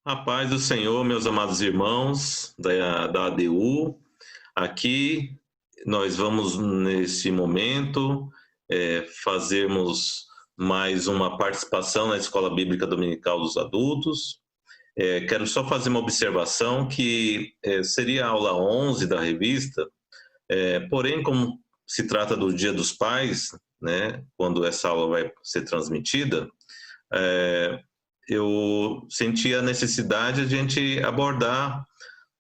A paz do Senhor, meus amados irmãos da ADU. Aqui nós vamos, nesse momento, fazermos mais uma participação na Escola Bíblica Dominical dos Adultos. Quero só fazer uma observação que seria a aula 11 da revista, porém, como se trata do Dia dos Pais, né, quando essa aula vai ser transmitida, eu senti a necessidade de a gente abordar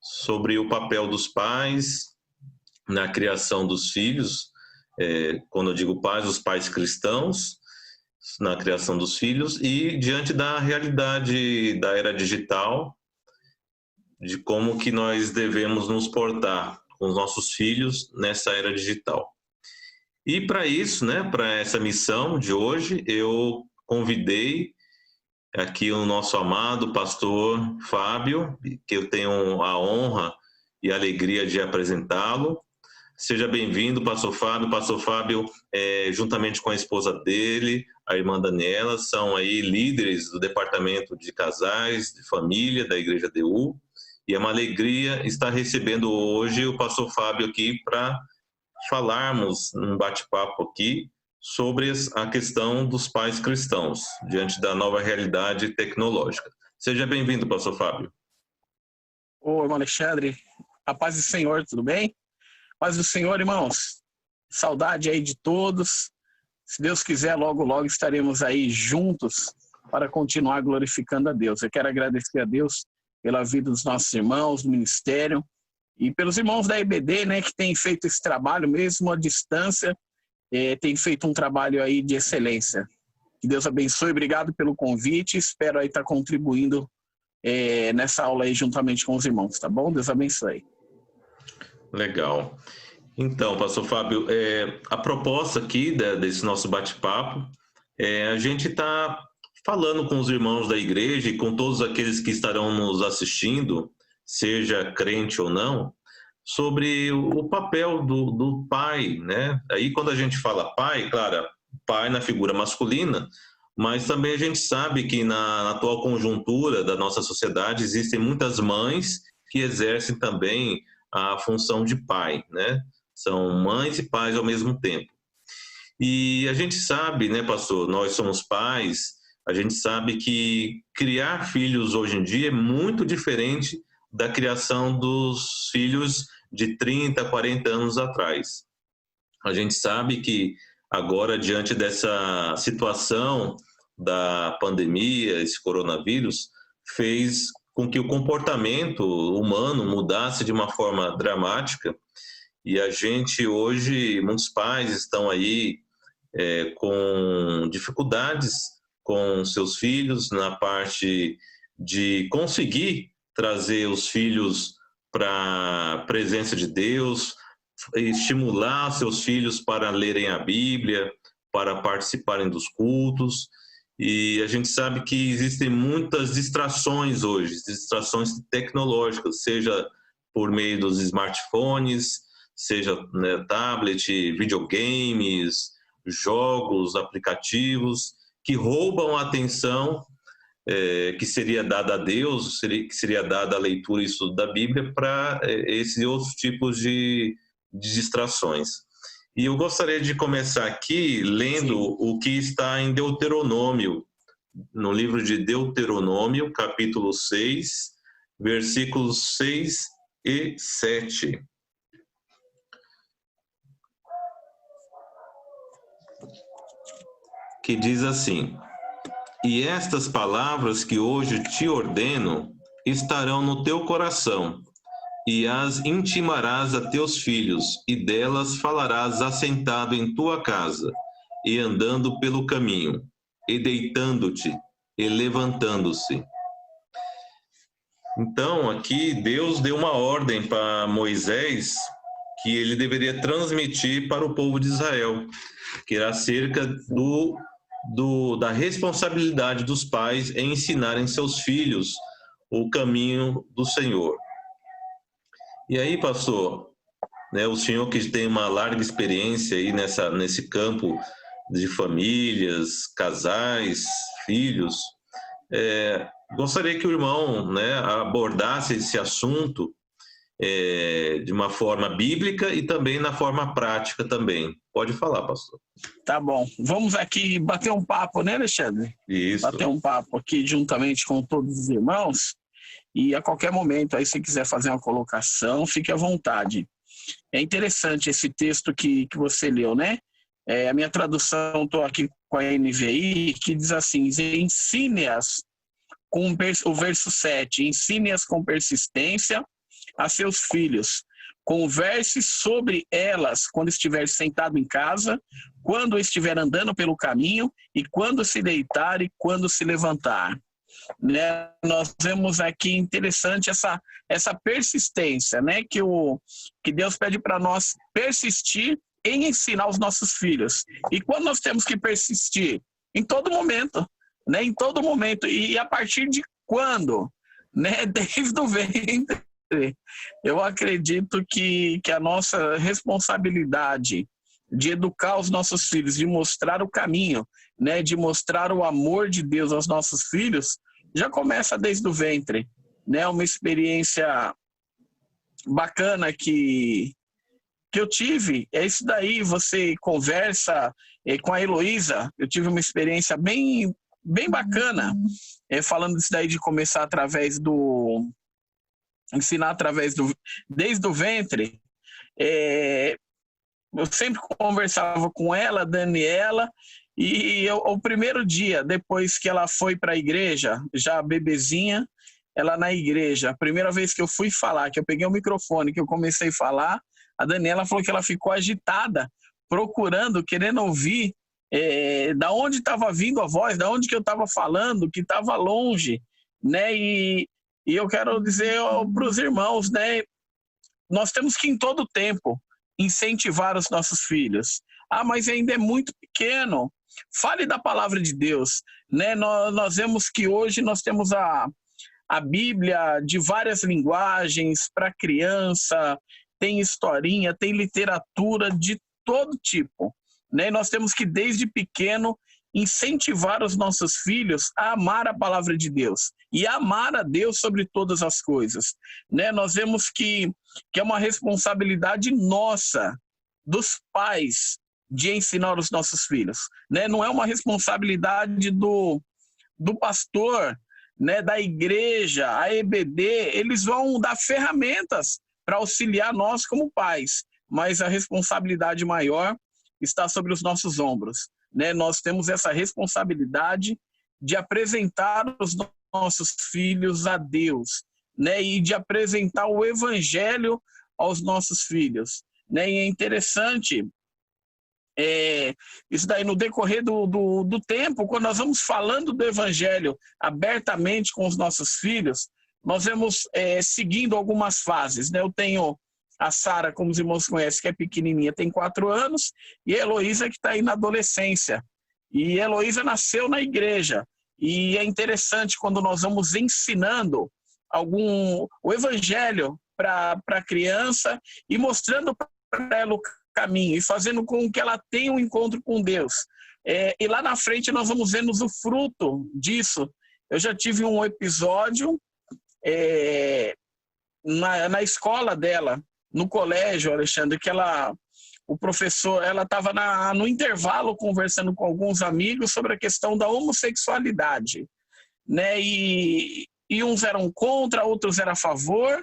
sobre o papel dos pais na criação dos filhos, quando eu digo pais, os pais cristãos, na criação dos filhos, e diante da realidade da era digital, de como que nós devemos nos portar com os nossos filhos nessa era digital. E para isso, né, para essa missão de hoje, eu convidei aqui o nosso amado pastor Fábio, que eu tenho a honra e a alegria de apresentá-lo. Seja bem-vindo, pastor Fábio. Pastor Fábio, juntamente com a esposa dele, a irmã Daniela, são aí líderes do departamento de casais, de família da Igreja DU, e é uma alegria estar recebendo hoje o pastor Fábio aqui para falarmos num bate-papo aqui sobre a questão dos pais cristãos, diante da nova realidade tecnológica. Seja bem-vindo, pastor Fábio. Ô, irmão Alexandre, a paz do Senhor, tudo bem? Paz do Senhor, irmãos. Saudade aí de todos. Se Deus quiser, logo, logo estaremos aí juntos para continuar glorificando a Deus. Eu quero agradecer a Deus pela vida dos nossos irmãos, do ministério, e pelos irmãos da EBD, né, que têm feito esse trabalho mesmo à distância, tem feito um trabalho aí de excelência. Que Deus abençoe, obrigado pelo convite, espero aí estar contribuindo nessa aula aí juntamente com os irmãos, tá bom? Deus abençoe. Legal. Então, pastor Fábio, a proposta aqui desse nosso bate-papo, a gente está falando com os irmãos da igreja e com todos aqueles que estarão nos assistindo, seja crente ou não, sobre o papel do pai, né? Aí quando a gente fala pai, claro, pai na figura masculina, mas também a gente sabe que na atual conjuntura da nossa sociedade existem muitas mães que exercem também a função de pai, né? São mães e pais ao mesmo tempo. E a gente sabe, né, pastor, nós somos pais, a gente sabe que criar filhos hoje em dia é muito diferente da criação dos filhos de 30, 40 anos atrás. A gente sabe que agora, diante dessa situação da pandemia, esse coronavírus, fez com que o comportamento humano mudasse de uma forma dramática, e a gente hoje, muitos pais estão aí com dificuldades com seus filhos na parte de conseguir trazer os filhos para a presença de Deus, estimular seus filhos para lerem a Bíblia, para participarem dos cultos. E a gente sabe que existem muitas distrações hoje, distrações tecnológicas, seja por meio dos smartphones, seja, né, tablet, videogames, jogos, aplicativos, que roubam a atenção que seria dada a Deus, que seria dada a leitura e estudo da Bíblia para esses outros tipos de distrações. E eu gostaria de começar aqui lendo o que está em Deuteronômio, no livro de Deuteronômio, capítulo 6, versículos 6 e 7. Que diz assim: e estas palavras que hoje te ordeno estarão no teu coração, e as intimarás a teus filhos, e delas falarás assentado em tua casa, e andando pelo caminho, e deitando-te, e levantando-se. Então, aqui Deus deu uma ordem para Moisés que ele deveria transmitir para o povo de Israel, que era acerca da responsabilidade dos pais em ensinarem seus filhos o caminho do Senhor. E aí, pastor, né, o senhor que tem uma larga experiência aí nesse campo de famílias, casais, filhos, Gostaria que o irmão, né, abordasse esse assunto de uma forma bíblica e também na forma prática também. Pode falar, pastor. Tá bom. Vamos aqui bater um papo, né, Alexandre? Isso. Bater um papo aqui juntamente com todos os irmãos. E a qualquer momento, aí se quiser fazer uma colocação, fique à vontade. É interessante esse texto que você leu, né? A minha tradução, estou aqui com a NVI, que diz assim: ensine-as, com o verso 7, ensine-as com persistência a seus filhos. Converse sobre elas quando estiver sentado em casa, quando estiver andando pelo caminho e quando se deitar e quando se levantar. Né? Nós vemos aqui interessante essa persistência, né? Que Deus pede para nós persistir em ensinar os nossos filhos. E quando nós temos que persistir? Em todo momento, né? Em todo momento. E a partir de quando? Né? Desde o ventre. Eu acredito que a nossa responsabilidade de educar os nossos filhos, de mostrar o caminho, né? De mostrar o amor de Deus aos nossos filhos, já começa desde o ventre, né? Uma experiência bacana que eu tive é isso daí. Você conversa com a Heloísa, eu tive uma experiência bem bacana, falando disso daí, de começar ensinar desde o ventre. Eu sempre conversava com ela, Daniela, e o primeiro dia, depois que ela foi para a igreja, já bebezinha, ela na igreja, a primeira vez que eu fui falar, que eu peguei o microfone, que eu comecei a falar, a Daniela falou que ela ficou agitada, procurando, querendo ouvir da onde estava vindo a voz, da onde que eu estava falando, que estava longe, né? E eu quero dizer para os irmãos, né? Nós temos que, em todo tempo, incentivar os nossos filhos. Ah, mas ainda é muito pequeno. Fale da palavra de Deus, né? Nós vemos que hoje nós temos a Bíblia de várias linguagens para criança, tem historinha, tem literatura de todo tipo, né? Nós temos que, desde pequeno, incentivar os nossos filhos a amar a palavra de Deus e amar a Deus sobre todas as coisas, né? Nós vemos que é uma responsabilidade nossa, dos pais, de ensinar os nossos filhos, né? Não é uma responsabilidade do pastor, né, da igreja, a EBD. Eles vão dar ferramentas para auxiliar nós como pais, mas a responsabilidade maior está sobre os nossos ombros, né? Nós temos essa responsabilidade de apresentar os nossos filhos a Deus, né? E de apresentar o evangelho aos nossos filhos, né? E é interessante isso daí, no decorrer do tempo, quando nós vamos falando do evangelho abertamente com os nossos filhos, nós vamos seguindo algumas fases, né? Eu tenho a Sara, como os irmãos conhecem, que é pequenininha, tem 4 anos, e a Heloísa, que está aí na adolescência. E a Heloísa nasceu na igreja, e é interessante quando nós vamos ensinando o evangelho para a criança e mostrando para ela o caminho e fazendo com que ela tenha um encontro com Deus. E lá na frente nós vamos vendo o fruto disso. Eu já tive um episódio na escola dela, no colégio, Alexandre, que o professor, ela estava no intervalo conversando com alguns amigos sobre a questão da homossexualidade, né? E uns eram contra, outros eram a favor,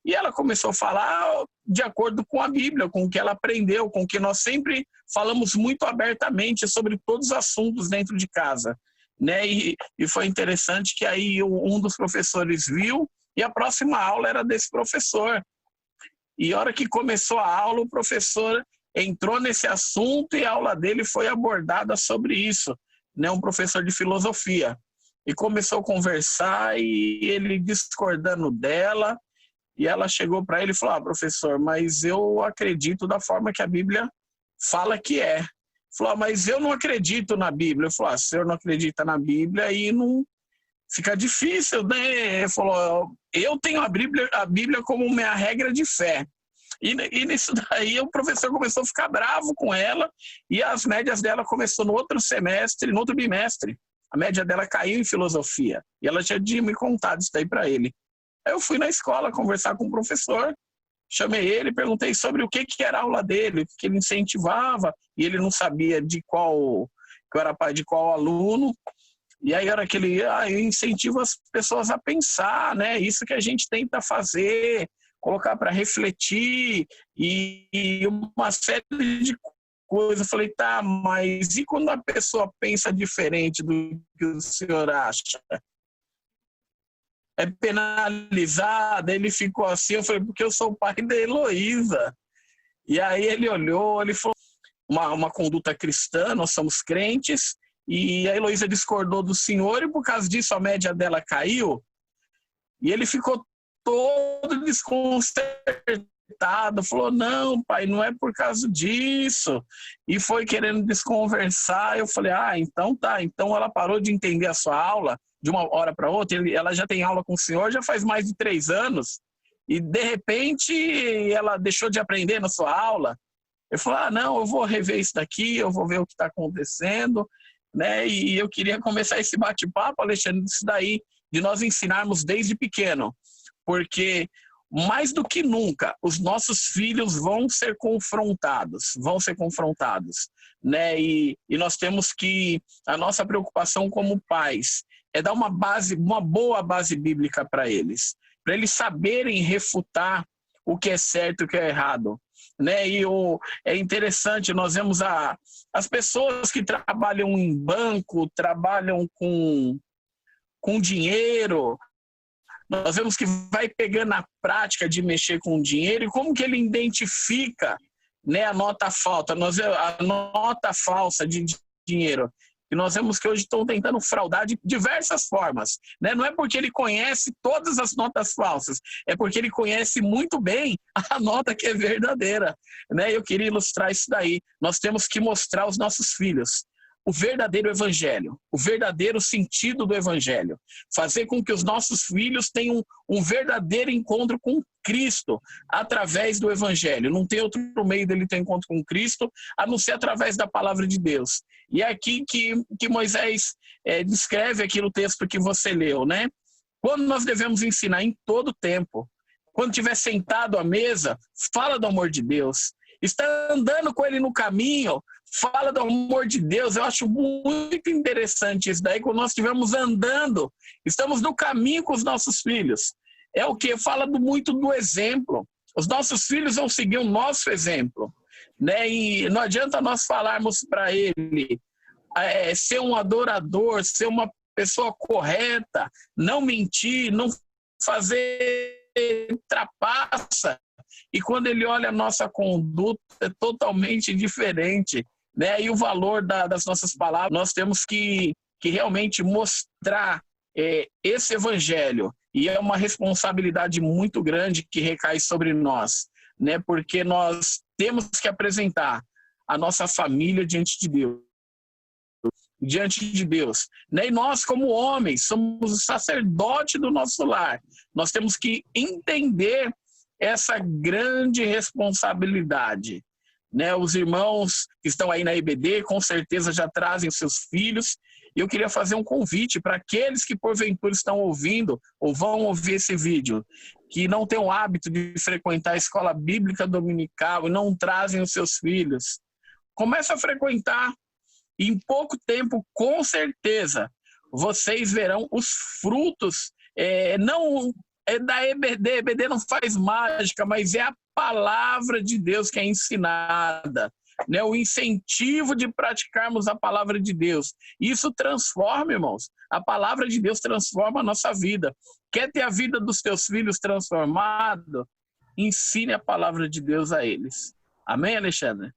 e ela começou a falar de acordo com a Bíblia, com o que ela aprendeu, com o que nós sempre falamos muito abertamente sobre todos os assuntos dentro de casa, né? E foi interessante que aí um dos professores viu, e a próxima aula era desse professor. E a hora que começou a aula, o professor entrou nesse assunto e a aula dele foi abordada sobre isso, né? Um professor de filosofia. E começou a conversar e ele discordando dela, e ela chegou para ele e falou: professor, mas eu acredito da forma que a Bíblia fala que é. Falou: mas eu não acredito na Bíblia. Eu falei: se o senhor não acredita na Bíblia, aí não fica difícil, né? Ele falou: eu tenho a Bíblia como minha regra de fé. E nisso daí o professor começou a ficar bravo com ela, e as médias dela começou no outro bimestre, a média dela caiu em filosofia. E ela já tinha me contado isso daí para ele. Aí eu fui na escola conversar com o professor, chamei ele, perguntei sobre o que era a aula dele, o que ele incentivava, e ele não sabia de qual, que eu era pai de qual aluno. E aí era aquele, eu incentivo as pessoas a pensar, né? Isso que a gente tenta fazer, colocar para refletir e uma série de coisas. Eu falei, tá, mas e quando a pessoa pensa diferente do que o senhor acha? É penalizada? Ele ficou assim, eu falei, porque eu sou o pai da Heloísa. E aí ele olhou, ele falou, uma conduta cristã, nós somos crentes, e a Heloísa discordou do senhor, e por causa disso a média dela caiu, e ele ficou todo desconcertado, falou, não, pai, não é por causa disso, e foi querendo desconversar. Eu falei, então tá, então ela parou de entender a sua aula de uma hora para outra, ela já tem aula com o senhor já faz mais de 3 anos, e de repente ela deixou de aprender na sua aula. Eu falei, não, eu vou rever isso daqui, eu vou ver o que está acontecendo, né? E eu queria começar esse bate-papo, Alexandre, disso daí, de nós ensinarmos desde pequeno, porque mais do que nunca os nossos filhos vão ser confrontados, né? E nós temos que, a nossa preocupação como pais é dar uma boa base bíblica para eles saberem refutar o que é certo e o que é errado, né? E é interessante, nós vemos as pessoas que trabalham em banco, trabalham com dinheiro, nós vemos que vai pegando a prática de mexer com dinheiro e como que ele identifica, né, a nota falsa de dinheiro. E nós vemos que hoje estão tentando fraudar de diversas formas, né? Não é porque ele conhece todas as notas falsas, é porque ele conhece muito bem a nota que é verdadeira, né? Eu queria ilustrar isso daí. Nós temos que mostrar aos nossos filhos o verdadeiro evangelho, o verdadeiro sentido do evangelho. Fazer com que os nossos filhos tenham um verdadeiro encontro com Cristo através do evangelho. Não tem outro meio dele ter encontro com Cristo a não ser através da palavra de Deus. E é aqui que Moisés descreve aqui no texto que você leu, né? Quando nós devemos ensinar em todo tempo, quando estiver sentado à mesa, fala do amor de Deus. Está andando com ele no caminho, fala do amor de Deus. Eu acho muito interessante isso daí. Quando nós estivermos andando, estamos no caminho com os nossos filhos. É o que fala muito do exemplo. Os nossos filhos vão seguir o nosso exemplo, né? E não adianta nós falarmos para ele ser um adorador, ser uma pessoa correta, não mentir, não fazer trapaça. E quando ele olha a nossa conduta, é totalmente diferente, né? E o valor das nossas palavras, nós temos que realmente mostrar esse evangelho. E é uma responsabilidade muito grande que recai sobre nós, né? Porque nós temos que apresentar a nossa família diante de Deus, né? E nós, como homens, somos o sacerdote do nosso lar. Nós temos que entender essa grande responsabilidade, né? Os irmãos que estão aí na IBD com certeza já trazem seus filhos, e eu queria fazer um convite para aqueles que porventura estão ouvindo ou vão ouvir esse vídeo, que não têm o hábito de frequentar a escola bíblica dominical e não trazem os seus filhos. Comece a frequentar, e em pouco tempo, com certeza, vocês verão os frutos, não da EBD. A EBD não faz mágica, mas é a palavra de Deus que é ensinada, né? O incentivo de praticarmos a palavra de Deus. Isso transforma, irmãos. A palavra de Deus transforma a nossa vida. Quer ter a vida dos teus filhos transformada? Ensine a palavra de Deus a eles. Amém, Alexandre?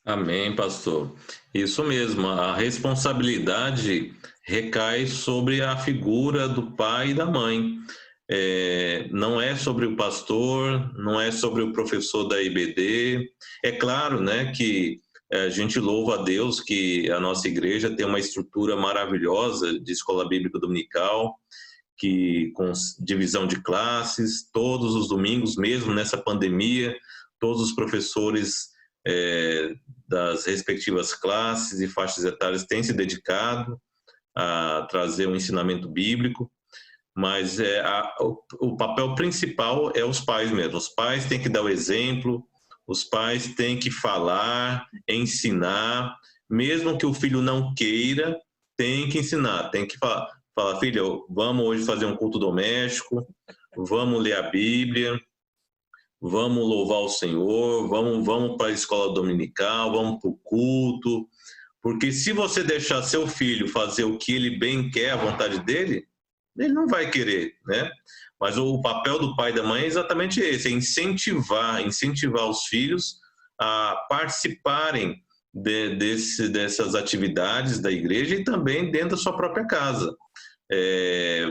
Amém, pastor. Isso mesmo, a responsabilidade recai sobre a figura do pai e da mãe. Não é sobre o pastor, não é sobre o professor da IBD. É claro, né, que a gente louva a Deus que a nossa igreja tem uma estrutura maravilhosa de escola bíblica dominical, que com divisão de classes, todos os domingos, mesmo nessa pandemia, todos os professores das respectivas classes e faixas etárias têm se dedicado, a trazer um ensinamento bíblico, mas o papel principal é os pais mesmo. Os pais têm que dar o exemplo, os pais têm que falar, ensinar, mesmo que o filho não queira, tem que ensinar, tem que falar, filho, vamos hoje fazer um culto doméstico, vamos ler a Bíblia, vamos louvar o Senhor, vamos para a escola dominical, vamos para o culto, porque se você deixar seu filho fazer o que ele bem quer, a vontade dele, ele não vai querer, né? Mas o papel do pai e da mãe é exatamente esse, é incentivar os filhos a participarem dessas atividades da igreja e também dentro da sua própria casa,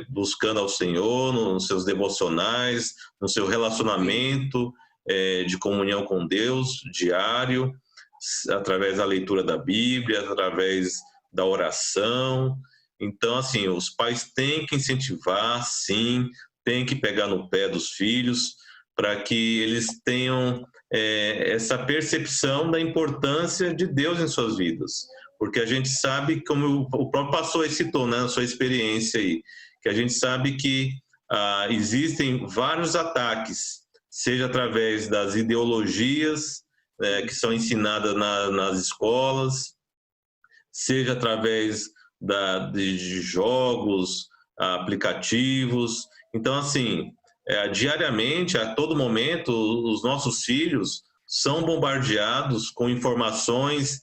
buscando ao Senhor nos seus devocionais, no seu relacionamento de comunhão com Deus diário, através da leitura da Bíblia, através da oração. Então, assim, os pais têm que incentivar, sim, têm que pegar no pé dos filhos para que eles tenham essa percepção da importância de Deus em suas vidas. Porque a gente sabe, como o próprio pastor citou, né, na sua experiência aí, que a gente sabe que existem vários ataques, seja através das ideologias que são ensinadas nas escolas, seja através de jogos, aplicativos. Então, assim, diariamente, a todo momento, os nossos filhos são bombardeados com informações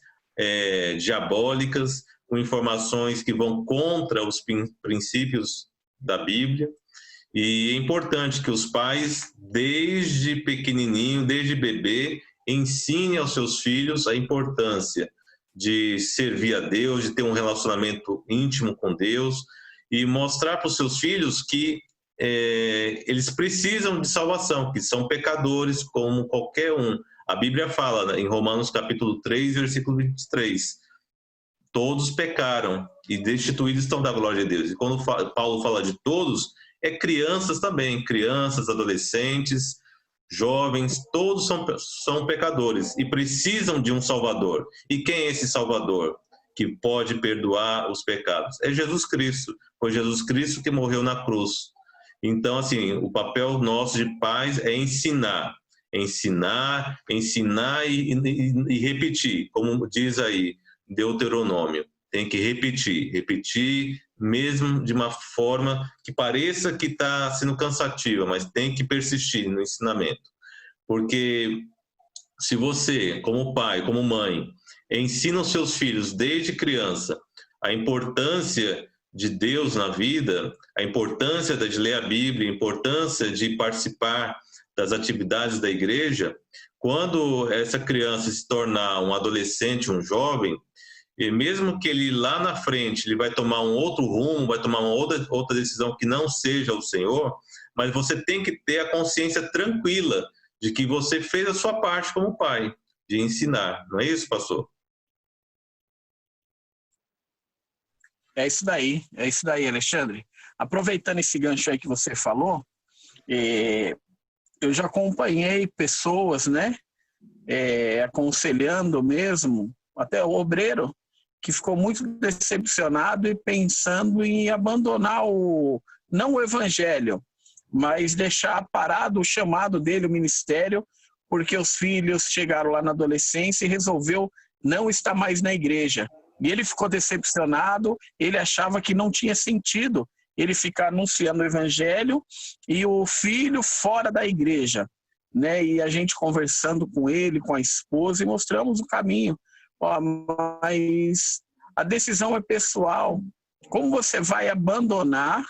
diabólicas, com informações que vão contra os princípios da Bíblia. E é importante que os pais, desde pequenininho, desde bebê, ensinem aos seus filhos a importância de servir a Deus, de ter um relacionamento íntimo com Deus e mostrar para os seus filhos que eles precisam de salvação, que são pecadores como qualquer um. A Bíblia fala, né, em Romanos capítulo 3, versículo 23, todos pecaram e destituídos estão da glória de Deus. E quando Paulo fala de todos, crianças também, crianças, adolescentes, jovens, todos são pecadores e precisam de um Salvador. E quem é esse Salvador que pode perdoar os pecados? É Jesus Cristo. Foi Jesus Cristo que morreu na cruz. Então, assim, o papel nosso de pais é ensinar e repetir, como diz aí Deuteronômio. Tem que repetir, mesmo de uma forma que pareça que está sendo cansativa, mas tem que persistir no ensinamento. Porque se você, como pai, como mãe, ensina os seus filhos desde criança a importância de Deus na vida, a importância de ler a Bíblia, a importância de participar das atividades da igreja, quando essa criança se tornar um adolescente, um jovem, e mesmo que ele lá na frente ele vai tomar um outro rumo, vai tomar uma outra decisão que não seja o Senhor, mas você tem que ter a consciência tranquila de que você fez a sua parte como pai, de ensinar. Não é isso, pastor? É isso daí, Alexandre. Aproveitando esse gancho aí que você falou, eu já acompanhei pessoas, né, aconselhando mesmo, até o obreiro, que ficou muito decepcionado e pensando em abandonar não o evangelho, mas deixar parado o chamado dele, o ministério, porque os filhos chegaram lá na adolescência e resolveu não estar mais na igreja. E ele ficou decepcionado, ele achava que não tinha sentido ele ficar anunciando o evangelho e o filho fora da igreja, né? E a gente conversando com ele, com a esposa, e mostramos o caminho. Mas a decisão é pessoal. Como você vai abandonar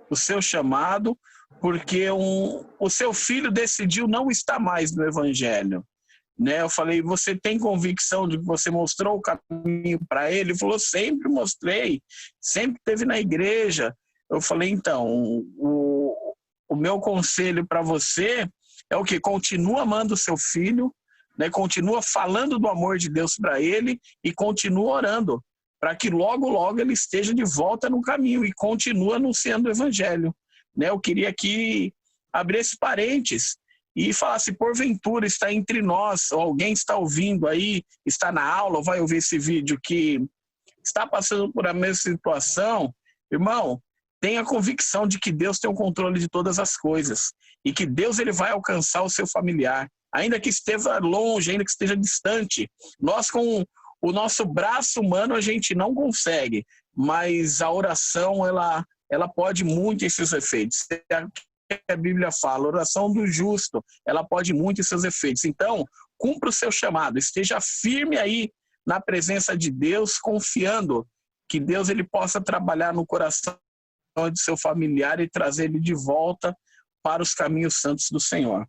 o seu chamado porque o seu filho decidiu não estar mais no evangelho? Né? Eu falei, você tem convicção de que você mostrou o caminho para ele? Ele falou, sempre mostrei, sempre esteve na igreja. Eu falei, então, o meu conselho para você é o que? Continua amando o seu filho, né? Continua falando do amor de Deus para ele e continua orando, para que logo, logo ele esteja de volta no caminho e continue anunciando o evangelho. Né? Eu queria aqui abrir esse parênteses e falar, se porventura está entre nós, ou alguém está ouvindo aí, está na aula, ou vai ouvir esse vídeo que está passando por a mesma situação, irmão, tenha convicção de que Deus tem o controle de todas as coisas e que Deus ele vai alcançar o seu familiar, ainda que esteja longe, ainda que esteja distante. Nós, com o nosso braço humano, a gente não consegue, mas a oração, ela pode muito em seus efeitos. A Bíblia fala, a oração do justo, ela pode muito em seus efeitos. Então, cumpra o seu chamado, esteja firme aí na presença de Deus, confiando que Deus ele possa trabalhar no coração de seu familiar e trazer ele de volta para os caminhos santos do Senhor.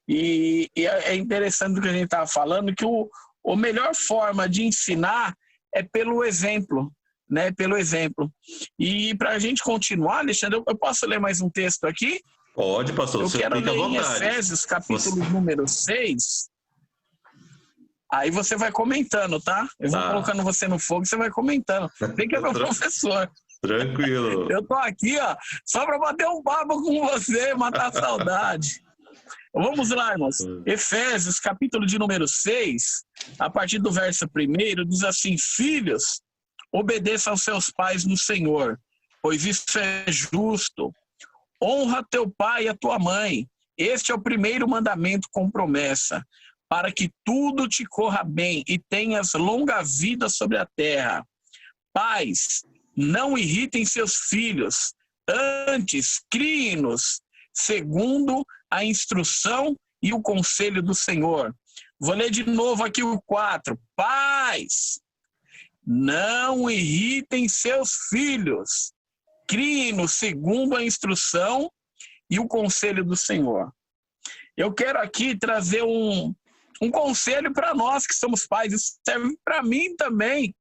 E é interessante o que a gente estava falando, que a melhor forma de ensinar é pelo exemplo, né? Pelo exemplo. E para a gente continuar, Alexandre, eu posso ler mais um texto aqui? Pode, pastor. Eu quero ler em vontade. Efésios, capítulo número 6. Aí você vai comentando, tá? Eu vou colocando você no fogo e você vai comentando. Vem que é meu professor. Tranquilo. Eu tô aqui, ó, só para bater um papo com você, matar a saudade. Vamos lá, irmãos. Efésios, capítulo de número 6, a partir do verso 1, diz assim: Filhos, obedeça aos seus pais no Senhor, pois isso é justo. Honra teu pai e a tua mãe. Este é o primeiro mandamento com promessa, para que tudo te corra bem e tenhas longa vida sobre a terra. Pais, não irritem seus filhos, antes criem-nos, segundo a instrução e o conselho do Senhor. Vou ler de novo aqui o 4. Pais, não irritem seus filhos, criem-nos segundo a instrução e o conselho do Senhor. Eu quero aqui trazer um conselho para nós que somos pais. Isso serve para mim também,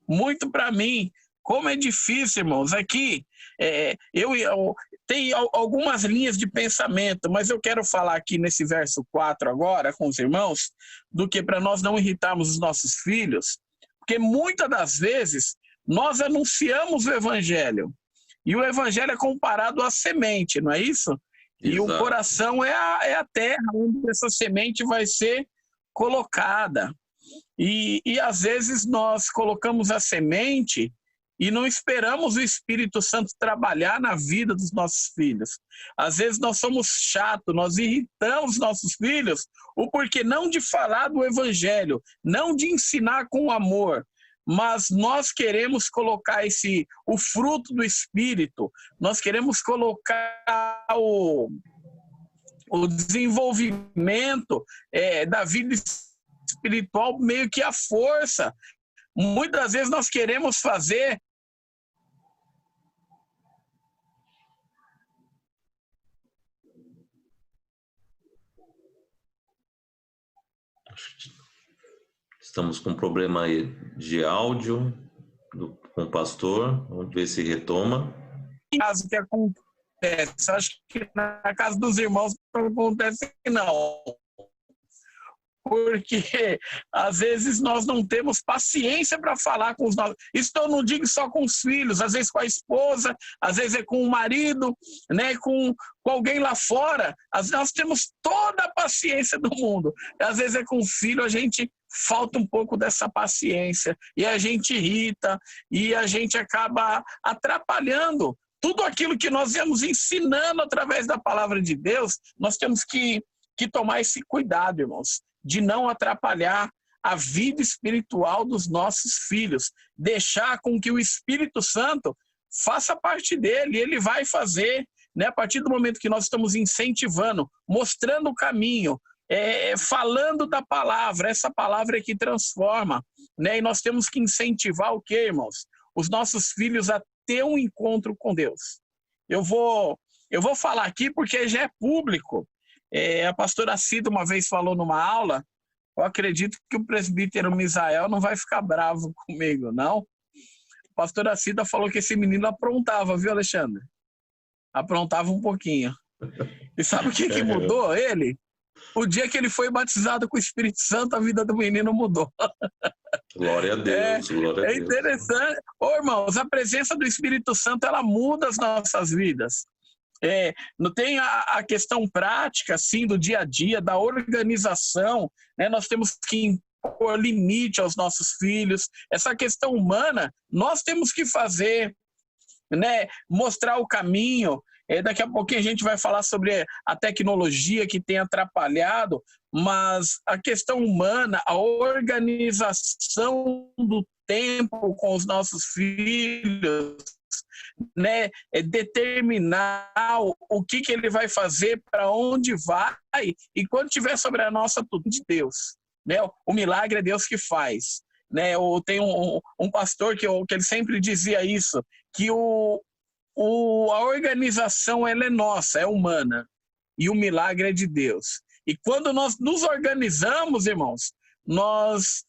muito para mim. Como é difícil, irmãos. Aqui, eu tenho algumas linhas de pensamento, mas eu quero falar aqui nesse verso 4 agora com os irmãos, do que para nós não irritarmos os nossos filhos, porque muitas das vezes nós anunciamos o evangelho, e o evangelho é comparado à semente, não é isso? E Exato. o coração é a terra onde essa semente vai ser colocada. E às vezes nós colocamos a semente e não esperamos o Espírito Santo trabalhar na vida dos nossos filhos. Às vezes nós somos chatos, nós irritamos nossos filhos, o porquê não de falar do evangelho, não de ensinar com amor, mas nós queremos colocar o fruto do Espírito, nós queremos colocar o desenvolvimento da vida espiritual meio que à força. Muitas vezes nós queremos fazer Estamos com um problema aí de áudio com o pastor. Vamos ver se retoma. Caso que acontece, acho que na casa dos irmãos não acontece não. Porque às vezes nós não temos paciência para falar com os nossos. Isso eu não digo só com os filhos, às vezes com a esposa, às vezes é com o marido, né, com alguém lá fora. Nós temos toda a paciência do mundo. Às vezes é com o filho, a gente falta um pouco dessa paciência e a gente irrita e a gente acaba atrapalhando tudo aquilo que nós íamos ensinando através da palavra de Deus. Nós temos que tomar esse cuidado, irmãos, de não atrapalhar a vida espiritual dos nossos filhos, deixar com que o Espírito Santo faça parte dele, ele vai fazer, né? A partir do momento que nós estamos incentivando, mostrando o caminho, falando da palavra, essa palavra é que transforma, né? E nós temos que incentivar o quê, irmãos? Os nossos filhos a ter um encontro com Deus. Eu vou falar aqui porque já é público. A pastora Cida uma vez falou numa aula, eu acredito que o presbítero Misael não vai ficar bravo comigo, não. A pastora Cida falou que esse menino aprontava, viu, Alexandre? Aprontava um pouquinho. E sabe o que mudou ele? O dia que ele foi batizado com o Espírito Santo, a vida do menino mudou. Glória a Deus, glória a Deus. É interessante. Ô, irmãos, a presença do Espírito Santo, ela muda as nossas vidas. Não tem a questão prática assim, do dia a dia, da organização, né? Nós temos que pôr limite aos nossos filhos. Essa questão humana, nós temos que fazer, né? Mostrar o caminho. Daqui a pouquinho a gente vai falar sobre a tecnologia que tem atrapalhado, mas a questão humana, a organização do tempo com os nossos filhos, né? Determinar o que ele vai fazer, para onde vai, e quando tiver sobre a nossa tudo de Deus, né? O milagre é Deus que faz, né? Tem um pastor que ele sempre dizia isso, que a organização ela é nossa, é humana, e o milagre é de Deus. E quando nós nos organizamos, irmãos, nós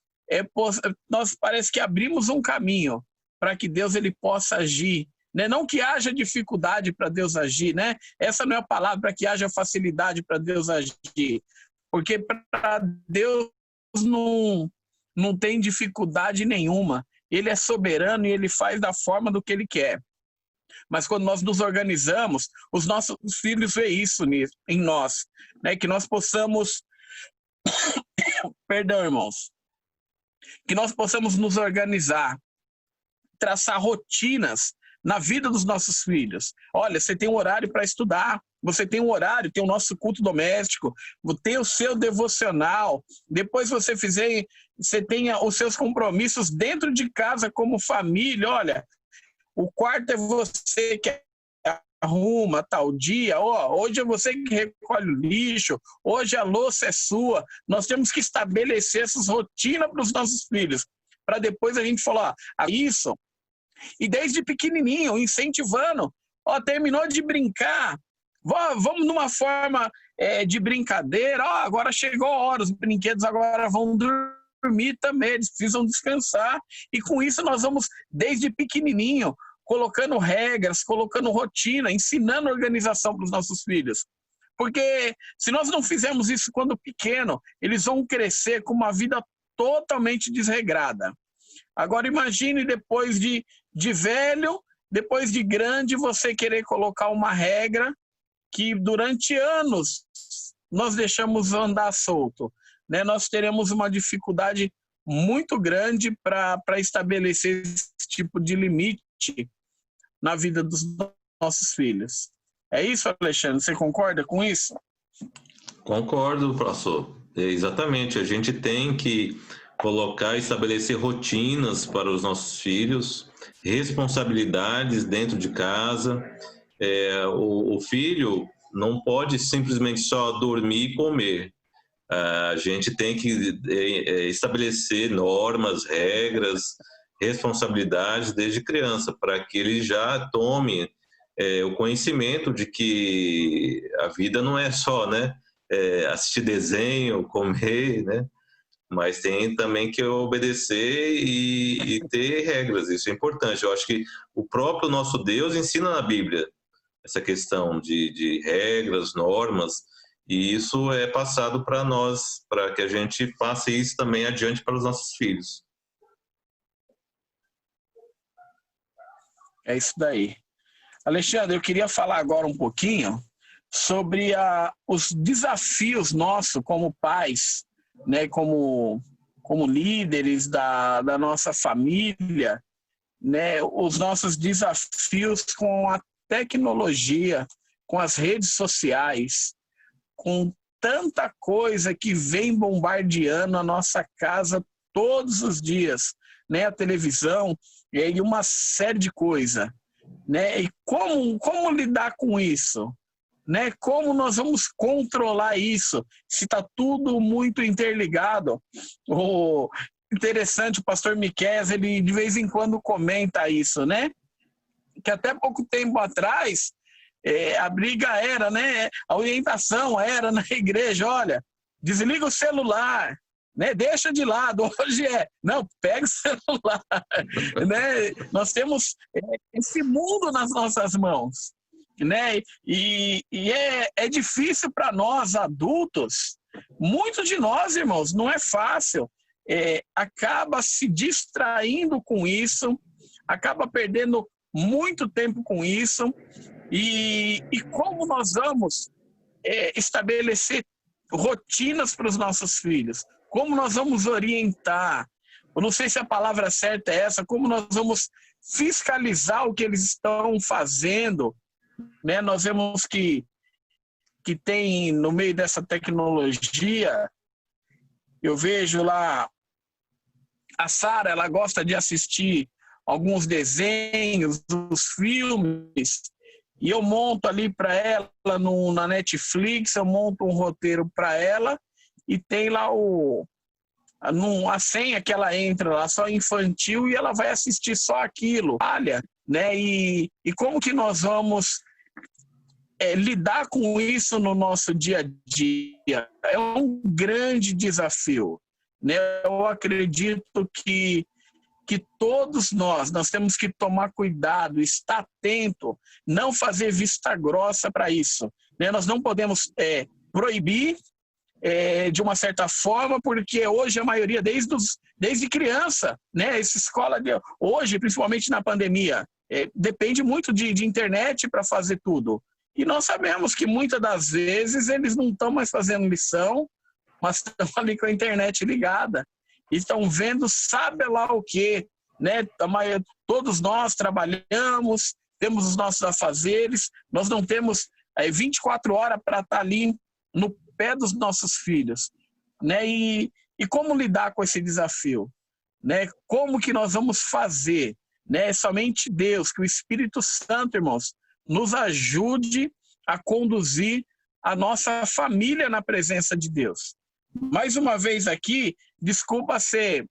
parece que abrimos um caminho para que Deus ele possa agir, né? Não que haja dificuldade para Deus agir, né? Essa não é a palavra, para que haja facilidade para Deus agir, porque para Deus não tem dificuldade nenhuma. Ele é soberano e ele faz da forma do que ele quer. Mas quando nós nos organizamos, os nossos filhos veem isso em nós, né? Que nós possamos, perdão, irmãos, que nós possamos nos organizar, traçar rotinas na vida dos nossos filhos. Olha, você tem um horário para estudar, você tem um horário, tem o nosso culto doméstico, tem o seu devocional, depois você tenha os seus compromissos dentro de casa como família. Olha, o quarto é você que arruma tal dia, hoje é você que recolhe o lixo, hoje a louça é sua. Nós temos que estabelecer essas rotinas para os nossos filhos, para depois a gente falar isso. E desde pequenininho, incentivando, terminou de brincar, vamos numa forma de brincadeira, agora chegou a hora, os brinquedos agora vão dormir também, eles precisam descansar. E com isso nós vamos, desde pequenininho, colocando regras, colocando rotina, ensinando organização para os nossos filhos. Porque se nós não fizermos isso quando pequeno, eles vão crescer com uma vida totalmente desregrada. Agora imagine depois de velho, depois de grande, você querer colocar uma regra que durante anos nós deixamos andar solto, né? Nós teremos uma dificuldade muito grande para estabelecer esse tipo de limite na vida dos nossos filhos. É isso, Alexandre? Você concorda com isso? Concordo, professor. Exatamente. A gente tem que colocar e estabelecer rotinas para os nossos filhos, responsabilidades dentro de casa. O filho não pode simplesmente só dormir e comer. A gente tem que estabelecer normas, regras, responsabilidades desde criança, para que ele já tome o conhecimento de que a vida não é só, né, assistir desenho, comer, né, mas tem também que obedecer e ter regras. Isso é importante. Eu acho que o próprio nosso Deus ensina na Bíblia essa questão de regras, normas, e isso é passado para nós, para que a gente passe isso também adiante para os nossos filhos. É isso daí. Alexandre, eu queria falar agora um pouquinho sobre os desafios nossos como pais, né, como líderes da nossa família, né, os nossos desafios com a tecnologia, com as redes sociais, com tanta coisa que vem bombardeando a nossa casa todos os dias, né, a televisão e uma série de coisas, né? E como lidar com isso? Né? Como nós vamos controlar isso? Se está tudo muito interligado. Interessante, o pastor Miqueias, ele de vez em quando comenta isso, né? Que até pouco tempo atrás, a briga era, né? A orientação era na igreja, olha, desliga o celular, né? Deixa de lado. Hoje não, pega o celular. Né? Nós temos esse mundo nas nossas mãos. Né? E é difícil para nós adultos, muitos de nós, irmãos, não é fácil, acaba se distraindo com isso, acaba perdendo muito tempo com isso, e como nós vamos estabelecer rotinas para os nossos filhos, como nós vamos orientar, eu não sei se a palavra certa é essa, como nós vamos fiscalizar o que eles estão fazendo, né? Nós vemos que tem no meio dessa tecnologia, eu vejo lá, a Sara, ela gosta de assistir alguns desenhos, os filmes, e eu monto ali para ela na Netflix, eu monto um roteiro para ela e tem lá a senha que ela entra lá, só infantil, e ela vai assistir só aquilo. Olha, né? E como que nós vamos lidar com isso no nosso dia a dia? É um grande desafio, né? Eu acredito que todos nós temos que tomar cuidado, estar atento, não fazer vista grossa para isso, né? Nós não podemos proibir de uma certa forma, porque hoje a maioria, desde criança, né? Essa escola hoje, principalmente na pandemia, depende muito de internet para fazer tudo. E nós sabemos que muitas das vezes eles não estão mais fazendo lição, mas estão ali com a internet ligada. E estão vendo, sabe lá o quê, né? Todos nós trabalhamos, temos os nossos afazeres, nós não temos 24 horas para estar ali no pé dos nossos filhos, né? E como lidar com esse desafio, né? Como que nós vamos fazer, né? Somente Deus, que o Espírito Santo, irmãos, nos ajude a conduzir a nossa família na presença de Deus. Mais uma vez aqui, desculpa ser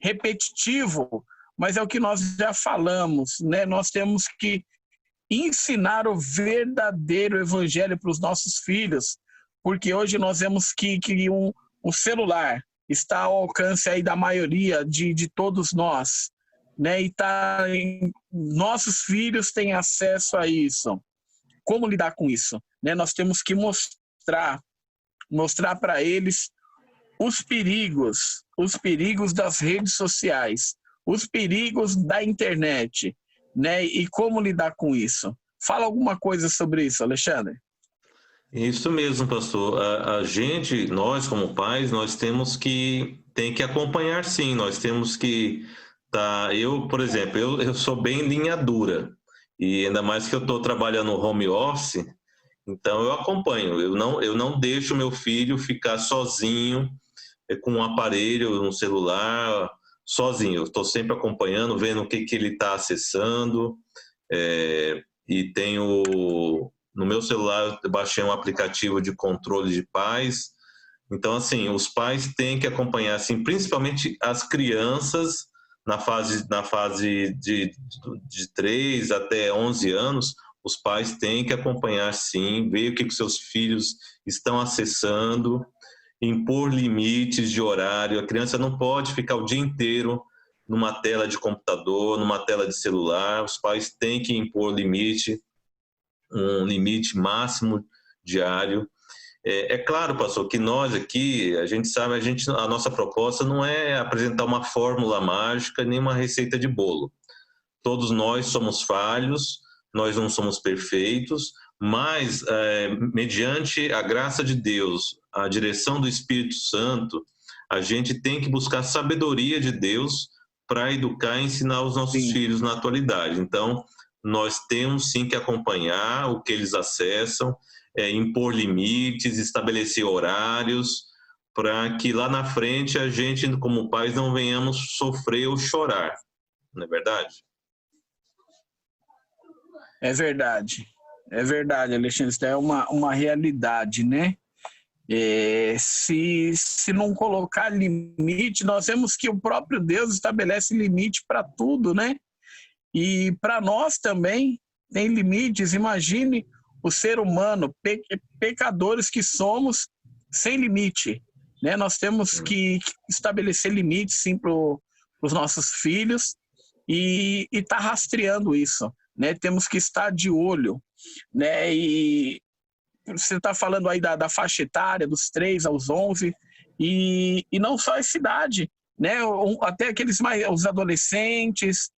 repetitivo, mas é o que nós já falamos, né? Nós temos que ensinar o verdadeiro evangelho para os nossos filhos, porque hoje nós vemos que um celular está ao alcance aí da maioria de todos nós, né? E nossos filhos têm acesso a isso. Como lidar com isso, né? Nós temos que mostrar para eles os perigos das redes sociais, os perigos da internet, né? E como lidar com isso. Fala alguma coisa sobre isso, Alexandre. Isso mesmo, pastor. A gente, nós como pais, nós tem que acompanhar, sim. Nós temos que eu, por exemplo, eu sou bem linha dura, e ainda mais que eu estou trabalhando no home office, então eu acompanho. Eu não deixo meu filho ficar sozinho com um aparelho, um celular, sozinho. Eu estou sempre acompanhando, vendo o que ele está acessando, e no meu celular eu baixei um aplicativo de controle de pais. Então, assim, os pais têm que acompanhar, assim, principalmente as crianças na fase de 3 até 11 anos. Os pais têm que acompanhar, sim, ver o que seus filhos estão acessando, impor limites de horário. A criança não pode ficar o dia inteiro numa tela de computador, numa tela de celular. Os pais têm que impor um limite máximo diário. É claro, pastor, que nós aqui, a gente sabe, a nossa proposta não é apresentar uma fórmula mágica nem uma receita de bolo. Todos nós somos falhos, nós não somos perfeitos, mas mediante a graça de Deus, a direção do Espírito Santo, a gente tem que buscar sabedoria de Deus para educar e ensinar os nossos filhos na atualidade. Então, nós temos sim que acompanhar o que eles acessam, impor limites, estabelecer horários, para que lá na frente a gente, como pais, não venhamos sofrer ou chorar. Não é verdade? É verdade, Alexandre. Isso é uma realidade, né? Se não colocar limite, nós vemos que o próprio Deus estabelece limite para tudo, né? E para nós também tem limites. Imagine o ser humano, pecadores que somos, sem limite, né? Nós temos que estabelecer limites, sim, para os nossos filhos e estar rastreando isso, né? Temos que estar de olho, né? E você está falando aí da faixa etária, dos 3 aos 11, e não só essa idade, né? Até os adolescentes.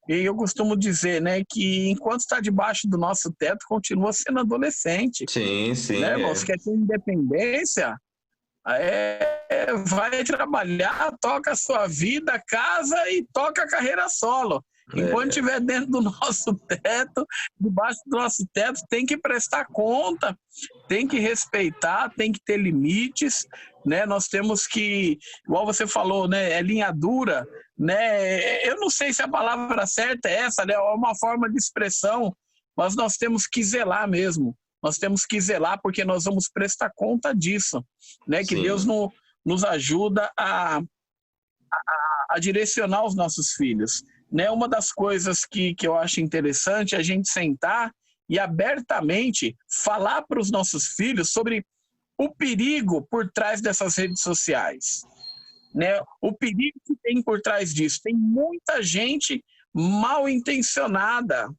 E eu costumo dizer, né, que enquanto está debaixo do nosso teto, continua sendo adolescente. Sim, sim. Né, irmão? Se quer ter independência, vai trabalhar, toca a sua vida, casa e toca a carreira solo. Enquanto estiver dentro do nosso teto, debaixo do nosso teto, tem que prestar conta, tem que respeitar, tem que ter limites, né? Nós temos que, igual você falou, né? É linha dura, né? Eu não sei se a palavra certa é essa, né? É uma forma de expressão, mas nós temos que zelar mesmo. Nós temos que zelar porque nós vamos prestar conta disso, né? Que Deus nos ajuda a direcionar os nossos filhos. Né? Uma das coisas que eu acho interessante é a gente sentar e abertamente falar para os nossos filhos sobre o perigo por trás dessas redes sociais. Né? O perigo que tem por trás disso. Tem muita gente mal intencionada,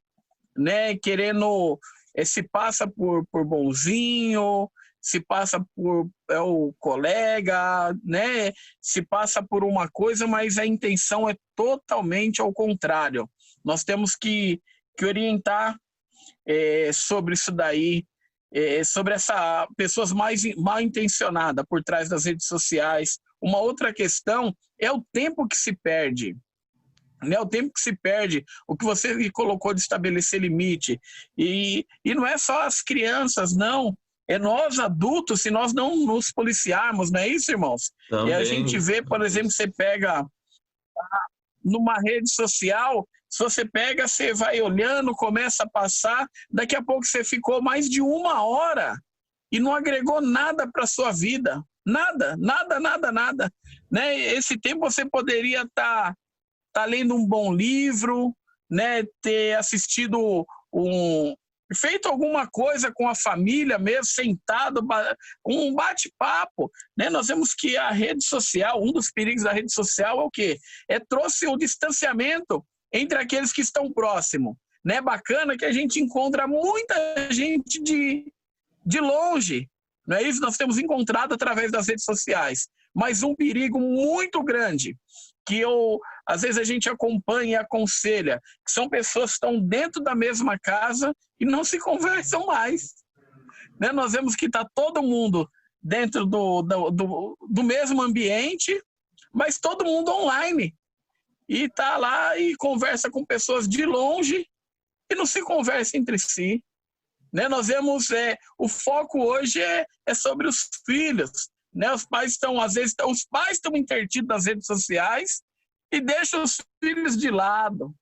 né? Querendo, se passa por bonzinho, se passa por o colega, né? Se passa por uma coisa, mas a intenção é totalmente ao contrário. Nós temos que orientar sobre isso daí, sobre essa pessoas mais mal intencionadas por trás das redes sociais. Uma outra questão é o tempo que se perde. Né, o tempo que se perde, o que você colocou de estabelecer limite. E não é só as crianças, não. É nós adultos, se nós não nos policiarmos, não é isso, irmãos? Também. E a gente vê, por exemplo, você pega numa rede social, se você pega, você vai olhando, começa a passar, daqui a pouco você ficou mais de 1 hora e não agregou nada para a sua vida. Nada. Né? Esse tempo você poderia estar lendo um bom livro, né? Ter assistido feito alguma coisa com a família mesmo, sentado, um bate-papo, né? Nós vemos que a rede social, um dos perigos da rede social é o quê? Trouxe o distanciamento entre aqueles que estão próximos, né? Bacana que a gente encontra muita gente de longe, não é isso? Nós temos encontrado através das redes sociais, mas um perigo muito grande que às vezes a gente acompanha e aconselha, que são pessoas que estão dentro da mesma casa e não se conversam mais. Né? Nós vemos que está todo mundo dentro do mesmo ambiente, mas todo mundo online. E está lá e conversa com pessoas de longe e não se conversa entre si. Né? Nós vemos, o foco hoje é sobre os filhos. Né? Os pais estão intertidos nas redes sociais e deixam os filhos de lado.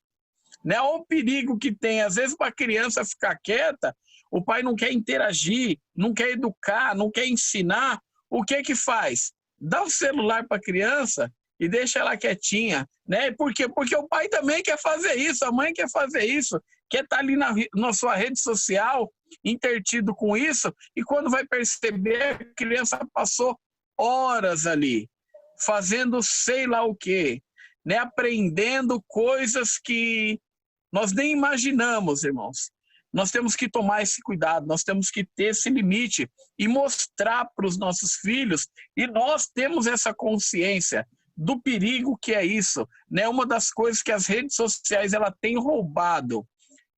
Né? Olha o perigo que tem, às vezes, para a criança ficar quieta, o pai não quer interagir, não quer educar, não quer ensinar. O que faz? Dá o celular para a criança e deixa ela quietinha. Né? Por quê? Porque o pai também quer fazer isso, a mãe quer fazer isso, quer estar ali na sua rede social, intertido com isso, e quando vai perceber, a criança passou horas ali, fazendo sei lá o quê, né? Aprendendo coisas que nós nem imaginamos, irmãos. Nós temos que tomar esse cuidado, nós temos que ter esse limite e mostrar para os nossos filhos, e nós temos essa consciência do perigo que é isso. Né? Uma das coisas que as redes sociais ela tem roubado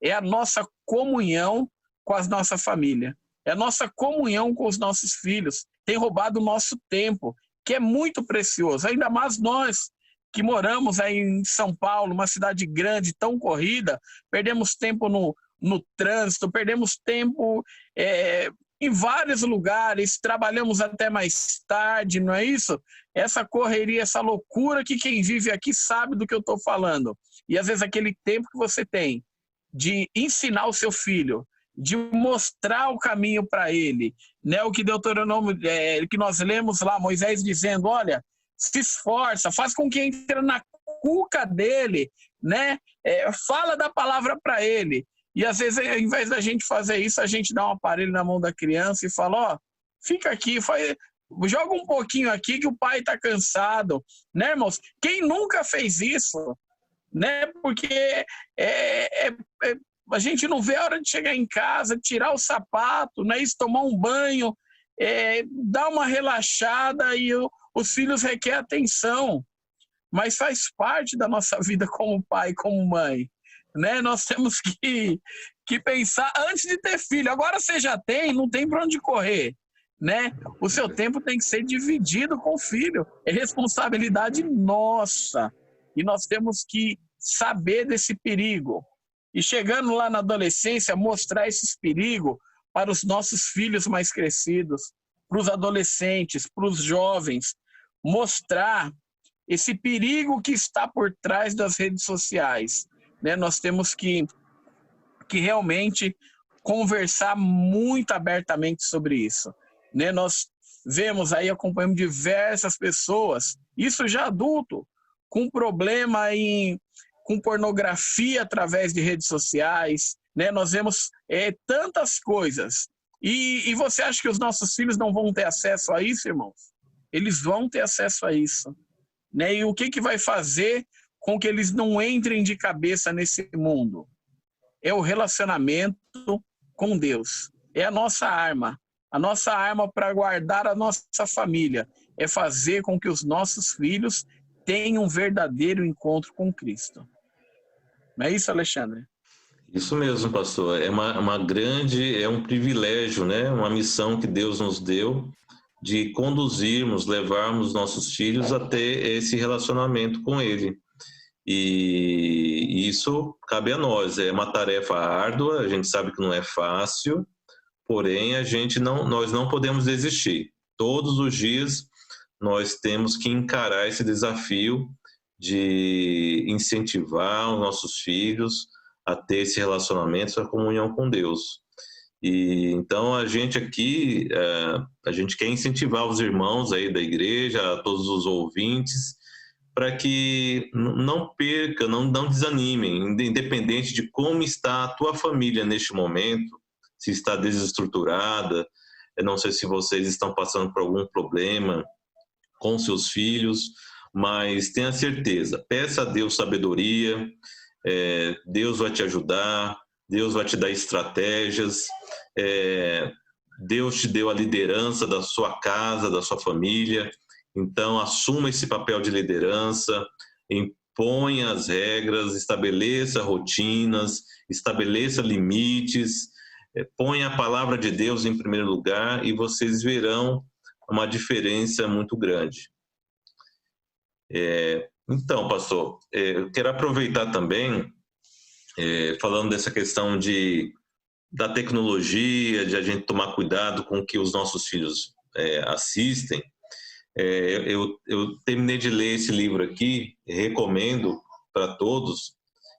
é a nossa comunhão com a nossa família, é a nossa comunhão com os nossos filhos, tem roubado o nosso tempo, que é muito precioso, ainda mais nós que moramos aí em São Paulo, uma cidade grande, tão corrida, perdemos tempo no trânsito, perdemos tempo em vários lugares, trabalhamos até mais tarde, não é isso? Essa correria, essa loucura que quem vive aqui sabe do que eu estou falando. E às vezes aquele tempo que você tem de ensinar o seu filho, de mostrar o caminho para ele, né? O que Deuteronômio, que nós lemos lá, Moisés dizendo, olha, se esforça, faz com que entre na cuca dele, né? Fala da palavra para ele. E às vezes, ao invés da gente fazer isso, a gente dá um aparelho na mão da criança e fala, ó, fica aqui, joga um pouquinho aqui que o pai está cansado, né, irmãos? Quem nunca fez isso? Né? Porque a gente não vê a hora de chegar em casa, tirar o sapato, né? Isso, tomar um banho, dar uma relaxada e os filhos requerem atenção, mas faz parte da nossa vida como pai, como mãe. Né? Nós temos que pensar antes de ter filho. Agora você já tem, não tem para onde correr. né? O seu tempo tem que ser dividido com o filho. É responsabilidade nossa. E nós temos que saber desse perigo. E chegando lá na adolescência, mostrar esses perigos para os nossos filhos mais crescidos, para os adolescentes, para os jovens. Mostrar esse perigo que está por trás das redes sociais, né? Nós temos que realmente conversar muito abertamente sobre isso, né? Nós vemos aí, acompanhamos diversas pessoas, isso já adulto, com problema com pornografia através de redes sociais, né? Nós vemos tantas coisas. E você acha que os nossos filhos não vão ter acesso a isso, irmãos? Eles vão ter acesso a isso, né? E o que vai fazer com que eles não entrem de cabeça nesse mundo? É o relacionamento com Deus. É a nossa arma para guardar a nossa família. É fazer com que os nossos filhos tenham um verdadeiro encontro com Cristo. Não é isso, Alexandre? Isso mesmo, pastor. É é um privilégio, né? Uma missão que Deus nos deu de conduzirmos, levarmos nossos filhos a ter esse relacionamento com Ele. E isso cabe a nós. É uma tarefa árdua, a gente sabe que não é fácil, porém nós não podemos desistir. Todos os dias nós temos que encarar esse desafio de incentivar os nossos filhos a ter esse relacionamento, essa comunhão com Deus. E então a gente aqui, a gente quer incentivar os irmãos aí da igreja, a todos os ouvintes, para que não perca, não desanimem, independente de como está a tua família neste momento, se está desestruturada. Eu não sei se vocês estão passando por algum problema com seus filhos, mas tenha certeza, peça a Deus sabedoria, Deus vai te ajudar, Deus vai te dar estratégias, Deus te deu a liderança da sua casa, da sua família, então assuma esse papel de liderança, imponha as regras, estabeleça rotinas, estabeleça limites, ponha a palavra de Deus em primeiro lugar e vocês verão uma diferença muito grande. Então, pastor, eu quero aproveitar também, falando dessa questão da tecnologia, de a gente tomar cuidado com o que os nossos filhos assistem. Eu terminei de ler esse livro aqui, recomendo para todos,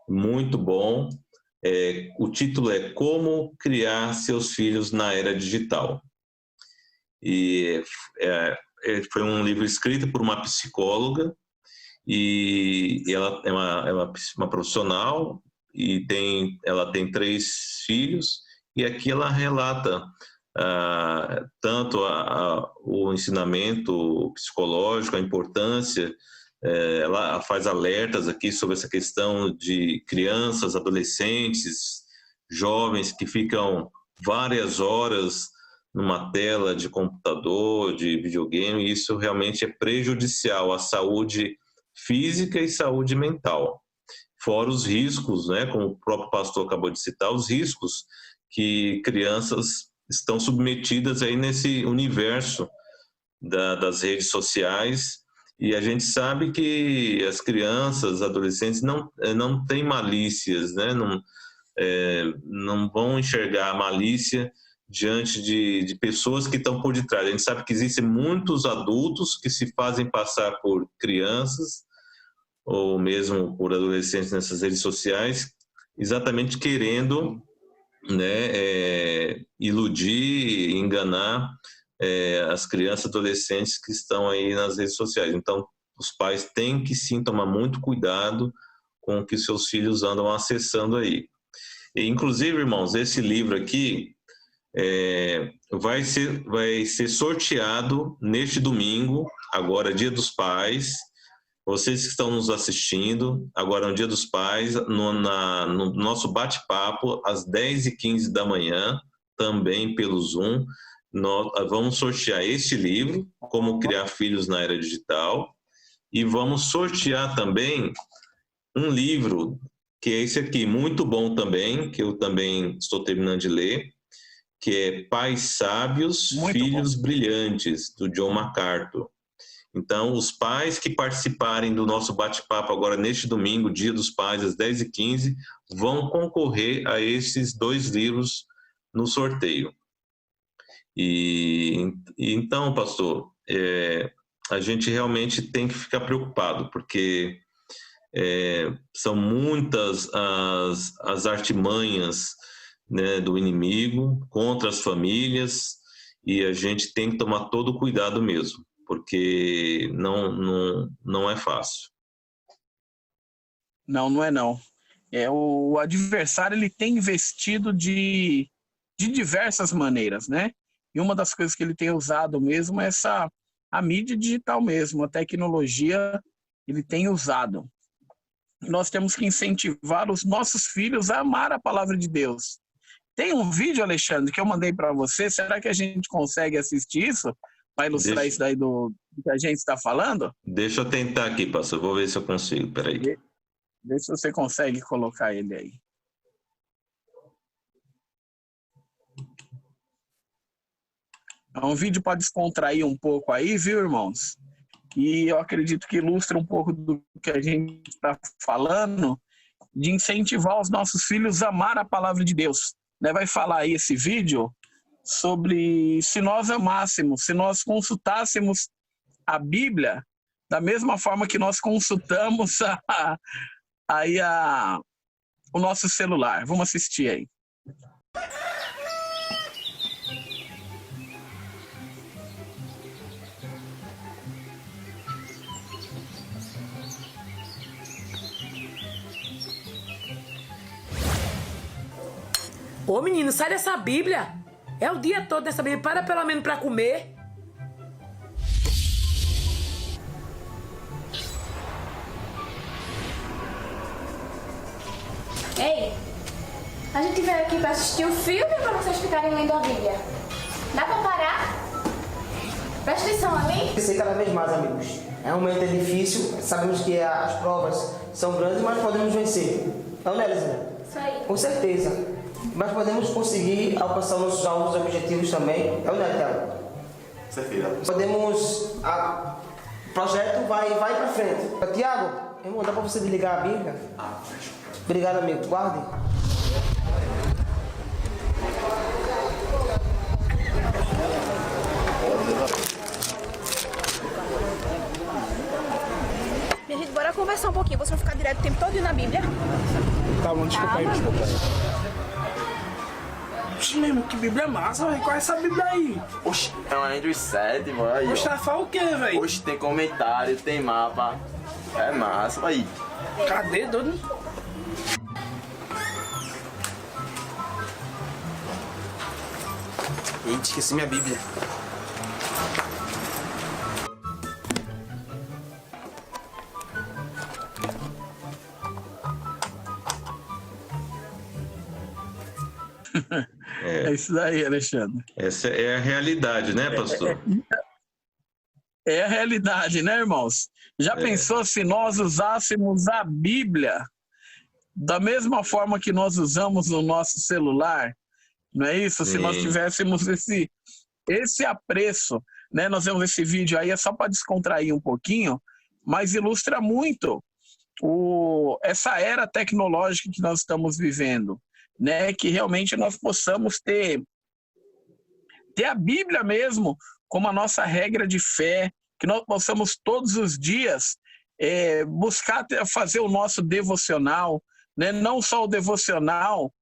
muito bom. O título é Como Criar Seus Filhos na Era Digital. E foi um livro escrito por uma psicóloga, e ela é uma profissional, e ela tem 3 filhos, e aqui ela relata tanto o ensinamento psicológico, a importância, ela faz alertas aqui sobre essa questão de crianças, adolescentes, jovens que ficam várias horas numa tela de computador, de videogame, e isso realmente é prejudicial à saúde física e saúde mental. Fora os riscos, né, como o próprio pastor acabou de citar, os riscos que crianças estão submetidas aí nesse universo das redes sociais, e a gente sabe que as crianças, adolescentes não têm malícias, né, não vão enxergar a malícia diante de pessoas que estão por detrás. A gente sabe que existem muitos adultos que se fazem passar por crianças ou mesmo por adolescentes nessas redes sociais, exatamente querendo, né, iludir, enganar as crianças e adolescentes que estão aí nas redes sociais. Então, os pais têm que sim tomar muito cuidado com o que seus filhos andam acessando aí. E, inclusive, irmãos, esse livro aqui vai ser sorteado neste domingo, agora Dia dos Pais. Vocês que estão nos assistindo, agora no Dia dos Pais, no nosso bate-papo, às 10h15 da manhã, também pelo Zoom, nós vamos sortear este livro, Como Criar Filhos na Era Digital, e vamos sortear também um livro, que é esse aqui, muito bom também, que eu também estou terminando de ler, que é Pais Sábios, Muito Filhos bom. Brilhantes, do John MacArthur. Então, os pais que participarem do nosso bate-papo agora neste domingo, Dia dos Pais, às 10h15, vão concorrer a esses 2 livros no sorteio. E então, pastor, a gente realmente tem que ficar preocupado, porque são muitas as artimanhas, né, do inimigo contra as famílias, e a gente tem que tomar todo o cuidado mesmo, porque não é fácil. Não é não. O adversário ele tem investido de diversas maneiras, né? E uma das coisas que ele tem usado mesmo é a mídia digital mesmo, a tecnologia ele tem usado. Nós temos que incentivar os nossos filhos a amar a palavra de Deus. Tem um vídeo, Alexandre, que eu mandei para você. Será que a gente consegue assistir isso para ilustrar isso daí do que a gente está falando? Deixa eu tentar aqui, pastor. Vou ver se eu consigo. Peraí. Vê se você consegue colocar ele aí. É um vídeo para descontrair um pouco aí, viu, irmãos? E eu acredito que ilustra um pouco do que a gente está falando, de incentivar os nossos filhos a amar a palavra de Deus. Vai falar aí esse vídeo sobre se nós amássemos, se nós consultássemos a Bíblia da mesma forma que nós consultamos o nosso celular. Vamos assistir aí. Ô menino, sai dessa Bíblia. É o dia todo dessa Bíblia. Para pelo menos pra comer. Ei, a gente veio aqui pra assistir o filme ou pra vocês ficarem lendo a Bíblia? Dá pra parar? Presta atenção ali. Crescer cada vez mais, amigos. É um momento difícil, sabemos que as provas são grandes, mas podemos vencer. Não é, Elisabeth? Isso aí. Com certeza. Mas podemos conseguir alcançar nossos alvos e objetivos também. É o Natal. Certeza. Podemos. O projeto vai para frente. Tiago, irmão, dá para você desligar a Bíblia? Obrigado, amigo. Guarde. Minha gente, bora conversar um pouquinho. Vocês vão ficar direto o tempo todo na Bíblia? Tá bom, desculpa aí, desculpa aí. Oxe, meu irmão, que Bíblia massa, velho. Qual é essa Bíblia aí? Oxe, é uma Andrew 7, vai. Oxe, tá fala o quê, velho? Oxe, tem comentário, tem mapa. É massa, vai. Cadê, doido? Eita, esqueci minha Bíblia. É isso daí, Alexandre. Essa é a realidade, né, pastor? É a realidade, né, irmãos? Já pensou se nós usássemos a Bíblia da mesma forma que nós usamos no nosso celular? Não é isso? Se nós tivéssemos esse apreço, né? Nós vemos esse vídeo aí, é só para descontrair um pouquinho, mas ilustra muito essa era tecnológica que nós estamos vivendo, né? Que realmente nós possamos ter a Bíblia mesmo como a nossa regra de fé, que nós possamos todos os dias buscar fazer o nosso devocional, né? Não só o devocional,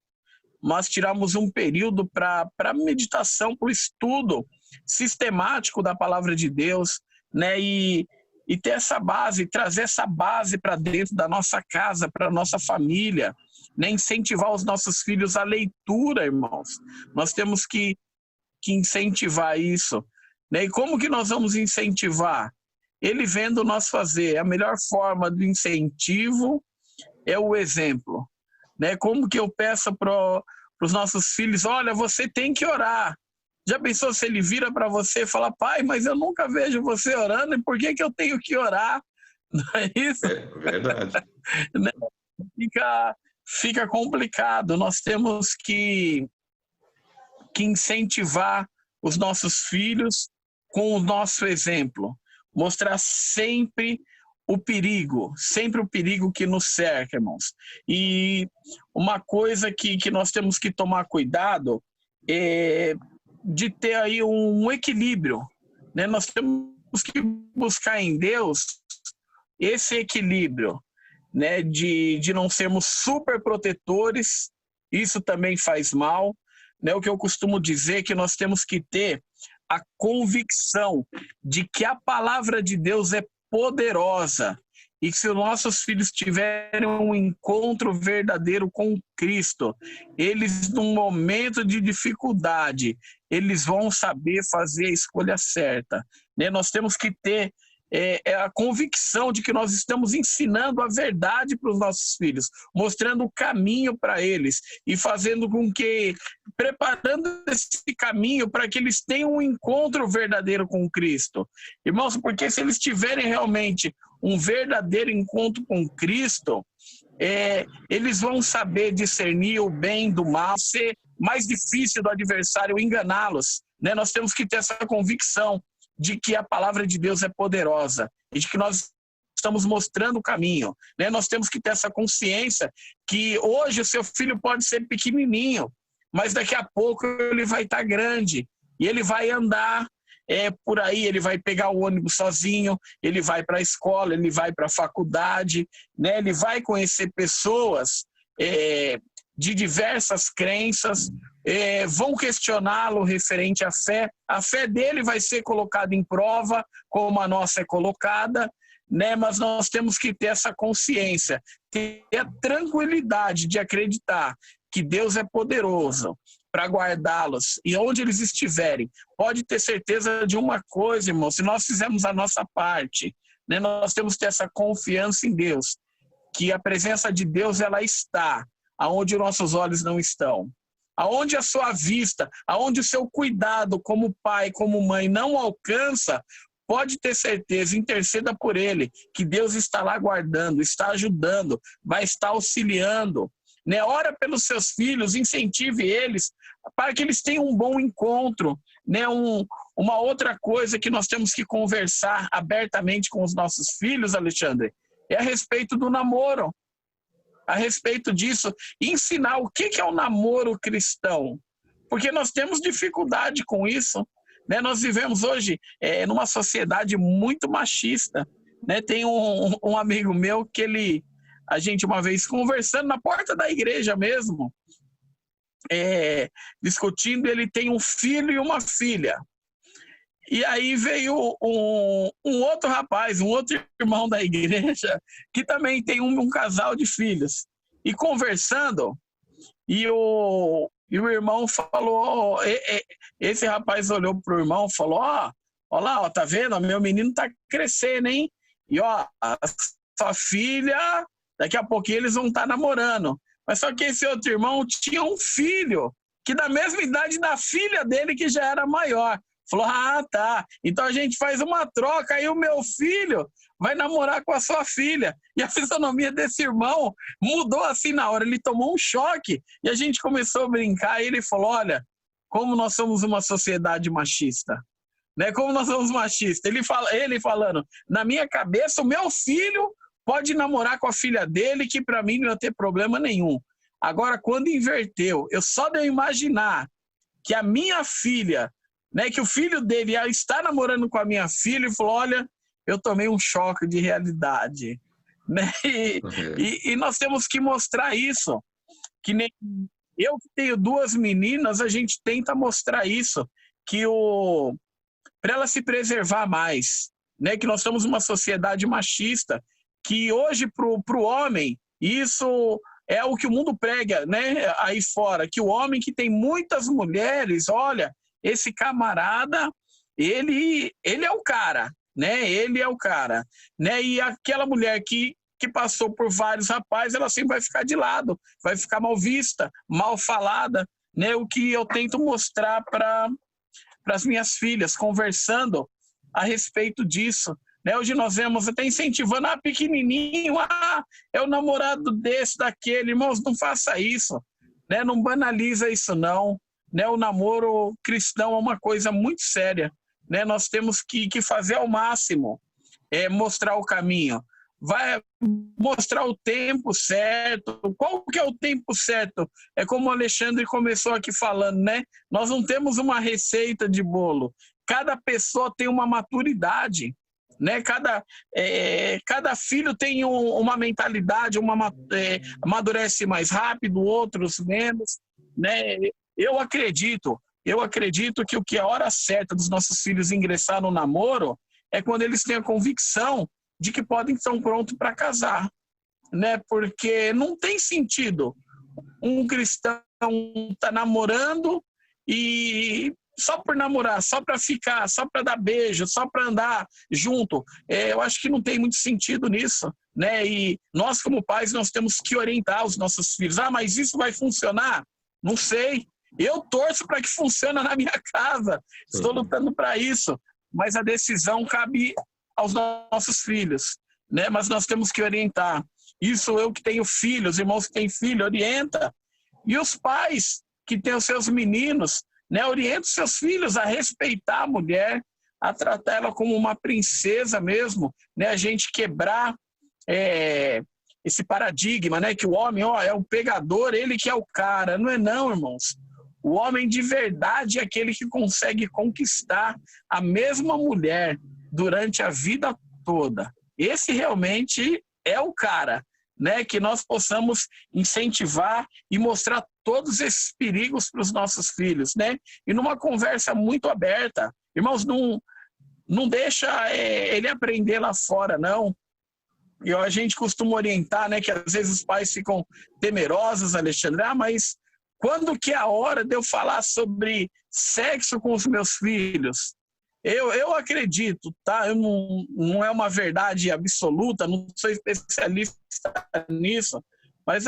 mas tirarmos um período para meditação, para o estudo sistemático da palavra de Deus, né? E ter essa base, trazer essa base para dentro da nossa casa, para a nossa família, né? Incentivar os nossos filhos à leitura, irmãos. Nós temos que incentivar isso, né? E como que nós vamos incentivar? Ele vendo nós fazer. A melhor forma do incentivo é o exemplo, né? Como que eu peço para os nossos filhos, olha, você tem que orar. Já pensou se ele vira para você e fala, pai, mas eu nunca vejo você orando, e por que eu tenho que orar? Não é isso? É verdade. Fica complicado. Nós temos que que incentivar os nossos filhos com o nosso exemplo. Mostrar sempre o perigo que nos cerca, irmãos. E uma coisa que nós temos que tomar cuidado é de ter aí um equilíbrio, né? Nós temos que buscar em Deus esse equilíbrio, né? De não sermos super protetores, isso também faz mal, né? O que eu costumo dizer é que nós temos que ter a convicção de que a palavra de Deus é poderosa e que se os nossos filhos tiverem um encontro verdadeiro com Cristo, eles, num momento de dificuldade, eles vão saber fazer a escolha certa, né? Nós temos que ter a convicção de que nós estamos ensinando a verdade para os nossos filhos, mostrando o caminho para eles e fazendo com que, preparando esse caminho para que eles tenham um encontro verdadeiro com Cristo. Irmãos, porque se eles tiverem realmente um verdadeiro encontro com Cristo, eles vão saber discernir o bem do mal, ser mais difícil do adversário enganá-los, né? Nós temos que ter essa convicção de que a palavra de Deus é poderosa e de que nós estamos mostrando o caminho, né? Nós temos que ter essa consciência que hoje o seu filho pode ser pequenininho, mas daqui a pouco ele vai estar grande e ele vai andar por aí, ele vai pegar o ônibus sozinho, ele vai para a escola, ele vai para a faculdade, né? Ele vai conhecer pessoas de diversas crenças, vão questioná-lo referente à fé. A fé dele vai ser colocada em prova, como a nossa é colocada, né? Mas nós temos que ter essa consciência, ter a tranquilidade de acreditar que Deus é poderoso para guardá-los e onde eles estiverem. Pode ter certeza de uma coisa, irmão, se nós fizermos a nossa parte, né? Nós temos que ter essa confiança em Deus, que a presença de Deus ela está aonde nossos olhos não estão. Aonde a sua vista, aonde o seu cuidado como pai, como mãe não alcança, pode ter certeza, interceda por ele, que Deus está lá guardando, está ajudando, vai estar auxiliando, né? Ora pelos seus filhos, incentive eles para que eles tenham um bom encontro, né? Uma outra coisa que nós temos que conversar abertamente com os nossos filhos, Alexandre, é a respeito do namoro. A respeito disso, ensinar o que é o namoro cristão, porque nós temos dificuldade com isso, né? Nós vivemos hoje numa sociedade muito machista, né? Tem um amigo meu que a gente uma vez conversando na porta da igreja mesmo, discutindo, ele tem um filho e uma filha. E aí veio um outro rapaz, um outro irmão da igreja, que também tem um casal de filhos. E conversando, e o irmão falou, esse rapaz olhou para o irmão e falou, ó lá, tá vendo? Meu menino tá crescendo, hein? E ó, a sua filha, daqui a pouquinho eles vão estar namorando. Mas só que esse outro irmão tinha um filho, que da mesma idade da filha dele, que já era maior. Falou, tá, então a gente faz uma troca, aí o meu filho vai namorar com a sua filha. E a fisionomia desse irmão mudou assim na hora, ele tomou um choque. E a gente começou a brincar, e ele falou, olha, como nós somos uma sociedade machista, né? Como nós somos machistas. Ele falando, na minha cabeça, o meu filho pode namorar com a filha dele, que para mim não ia ter problema nenhum. Agora, quando inverteu, eu só de eu imaginar que a minha filha, né, que o filho dele está namorando com a minha filha, e falou, olha, eu tomei um choque de realidade, né? E nós temos que mostrar isso, que nem eu que tenho duas meninas, a gente tenta mostrar isso, que para ela se preservar mais, né, que nós somos uma sociedade machista, que hoje para o homem, isso é o que o mundo prega, né, aí fora, que o homem que tem muitas mulheres, olha, esse camarada, ele é o cara, né? Ele é o cara, né? E aquela mulher que passou por vários rapazes, ela sempre vai ficar de lado, vai ficar mal vista, mal falada, né? O que eu tento mostrar para as minhas filhas, conversando a respeito disso, né? Hoje nós vemos até incentivando, pequenininho, é o namorado desse, daquele. Irmãos, não faça isso, né? Não banaliza isso não. né? O namoro cristão é uma coisa muito séria, né? Nós temos que fazer ao máximo, mostrar o caminho. Vai mostrar o tempo certo. Qual que é o tempo certo? É como o Alexandre começou aqui falando, né? Nós não temos uma receita de bolo. Cada pessoa tem uma maturidade, né? Cada filho tem uma mentalidade, amadurece mais rápido, outros menos, né? Eu acredito que a hora certa dos nossos filhos ingressar no namoro é quando eles têm a convicção de que podem estar prontos para casar, né? Porque não tem sentido um cristão estar namorando e só por namorar, só para ficar, só para dar beijo, só para andar junto. Eu acho que não tem muito sentido nisso, né? E nós, como pais, nós temos que orientar os nossos filhos. Ah, mas isso vai funcionar? Não sei. Eu torço para que funcione na minha casa. Estou lutando para isso. Mas a decisão cabe aos nossos filhos, né? Mas nós temos que orientar. Isso eu que tenho filhos, irmãos que têm filho, orienta. E os pais que têm os seus meninos, né? Orienta os seus filhos a respeitar a mulher, a tratar ela como uma princesa mesmo, né? A gente quebrar esse paradigma, né? Que o homem é o pegador, ele que é o cara. Não é não, irmãos. O homem de verdade é aquele que consegue conquistar a mesma mulher durante a vida toda. Esse realmente é o cara, né? Que nós possamos incentivar e mostrar todos esses perigos para os nossos filhos, né? E numa conversa muito aberta. Irmãos, não deixa ele aprender lá fora, não. E a gente costuma orientar, né? Que às vezes os pais ficam temerosos, Alexandre. Ah, mas quando que é a hora de eu falar sobre sexo com os meus filhos? Eu acredito, tá? Não é uma verdade absoluta, não sou especialista nisso, mas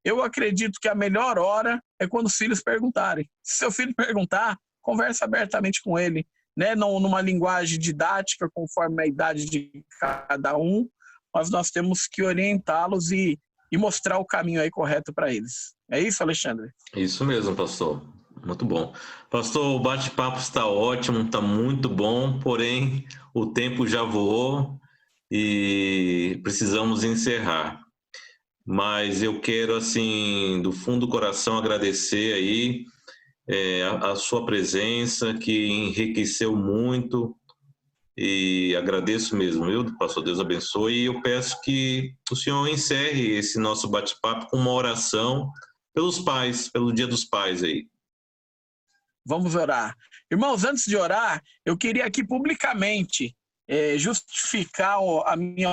eu acredito que a melhor hora é quando os filhos perguntarem. Se seu filho perguntar, conversa abertamente com ele, né? Não numa linguagem didática, conforme a idade de cada um, mas nós temos que orientá-los e mostrar o caminho aí correto para eles. É isso, Alexandre? Isso mesmo, pastor. Muito bom. Pastor, o bate-papo está ótimo, está muito bom, porém o tempo já voou e precisamos encerrar. Mas eu quero, assim, do fundo do coração agradecer aí a sua presença, que enriqueceu muito, e agradeço mesmo, viu, pastor? Deus abençoe, e eu peço que o senhor encerre esse nosso bate-papo com uma oração pelos pais, pelo Dia dos Pais aí. Vamos orar. Irmãos, antes de orar, eu queria aqui publicamente justificar a minha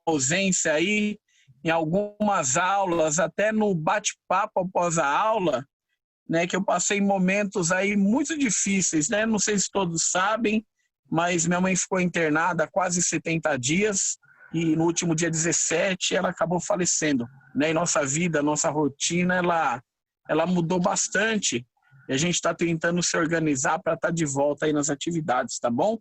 ausência aí em algumas aulas, até no bate-papo após a aula, né, que eu passei momentos aí muito difíceis, né? Não sei se todos sabem, mas minha mãe ficou internada há quase 70 dias e no último dia 17 ela acabou falecendo, né? E nossa vida, nossa rotina, ela mudou bastante. E a gente está tentando se organizar para estar de volta aí nas atividades, tá bom?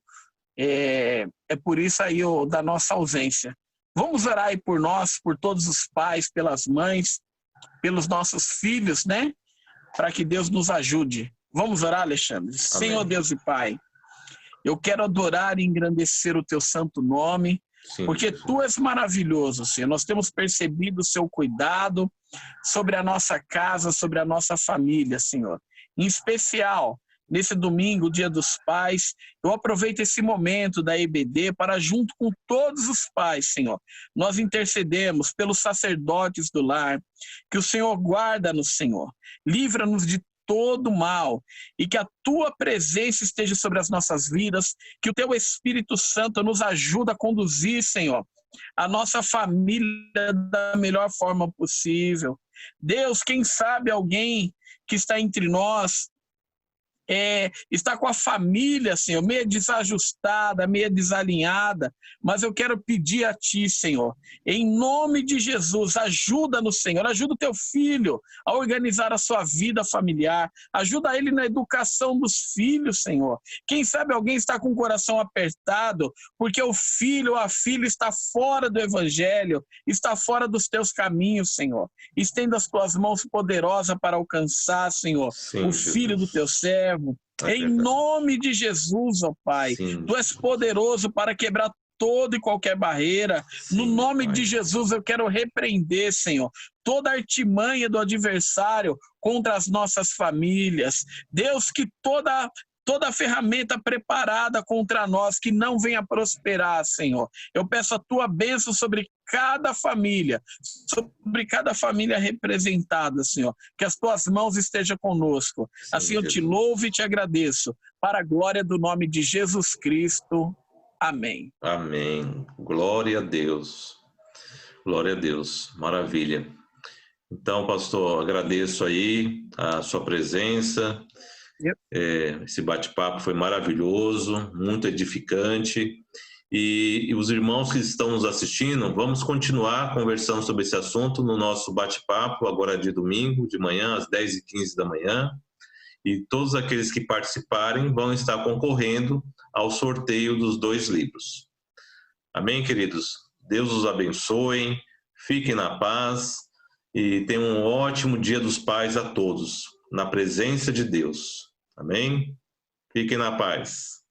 É por isso aí da nossa ausência. Vamos orar aí por nós, por todos os pais, pelas mães, pelos nossos filhos, né? Para que Deus nos ajude. Vamos orar, Alexandre? Amém. Senhor Deus e Pai, eu quero adorar e engrandecer o teu santo nome, sim, porque tu és maravilhoso, Senhor. Nós temos percebido o seu cuidado sobre a nossa casa, sobre a nossa família, Senhor. Em especial, nesse domingo, Dia dos Pais, eu aproveito esse momento da EBD para, junto com todos os pais, Senhor, nós intercedemos pelos sacerdotes do lar, que o Senhor guarda-nos, Senhor, livra-nos de todo mal, e que a tua presença esteja sobre as nossas vidas, que o teu Espírito Santo nos ajude a conduzir, Senhor, a nossa família da melhor forma possível. Deus, quem sabe alguém que está entre nós está com a família, Senhor, meio desajustada, meio desalinhada, mas eu quero pedir a Ti, Senhor, em nome de Jesus, ajuda-nos, Senhor, ajuda o Teu filho a organizar a sua vida familiar, ajuda ele na educação dos filhos, Senhor. Quem sabe alguém está com o coração apertado, porque o filho ou a filha está fora do Evangelho, está fora dos Teus caminhos, Senhor. Estenda as Tuas mãos poderosas para alcançar, Senhor, Sim, o Jesus. filho do Teu servo. Em nome de Jesus, ó Pai, Sim. Tu és poderoso para quebrar toda e qualquer barreira. Sim, No nome Pai. de Jesus, eu quero repreender, Senhor, toda a artimanha do adversário contra as nossas famílias. Deus, que toda a ferramenta preparada contra nós, que não venha prosperar, Senhor. Eu peço a Tua bênção sobre cada família representada, Senhor. Que as Tuas mãos estejam conosco. Sim, Assim eu te Jesus. louvo e te agradeço. Para a glória do nome de Jesus Cristo. Amém. Amém. Glória a Deus. Glória a Deus. Maravilha. Então, pastor, agradeço aí a sua presença. Esse bate-papo foi maravilhoso, muito edificante. E os irmãos que estão nos assistindo, vamos continuar conversando sobre esse assunto no nosso bate-papo, agora de domingo, de manhã, às 10h15 da manhã. E todos aqueles que participarem vão estar concorrendo ao sorteio dos 2 livros. Amém, queridos? Deus os abençoe, fiquem na paz e tenham um ótimo Dia dos Pais a todos, na presença de Deus. Amém? Fiquem na paz.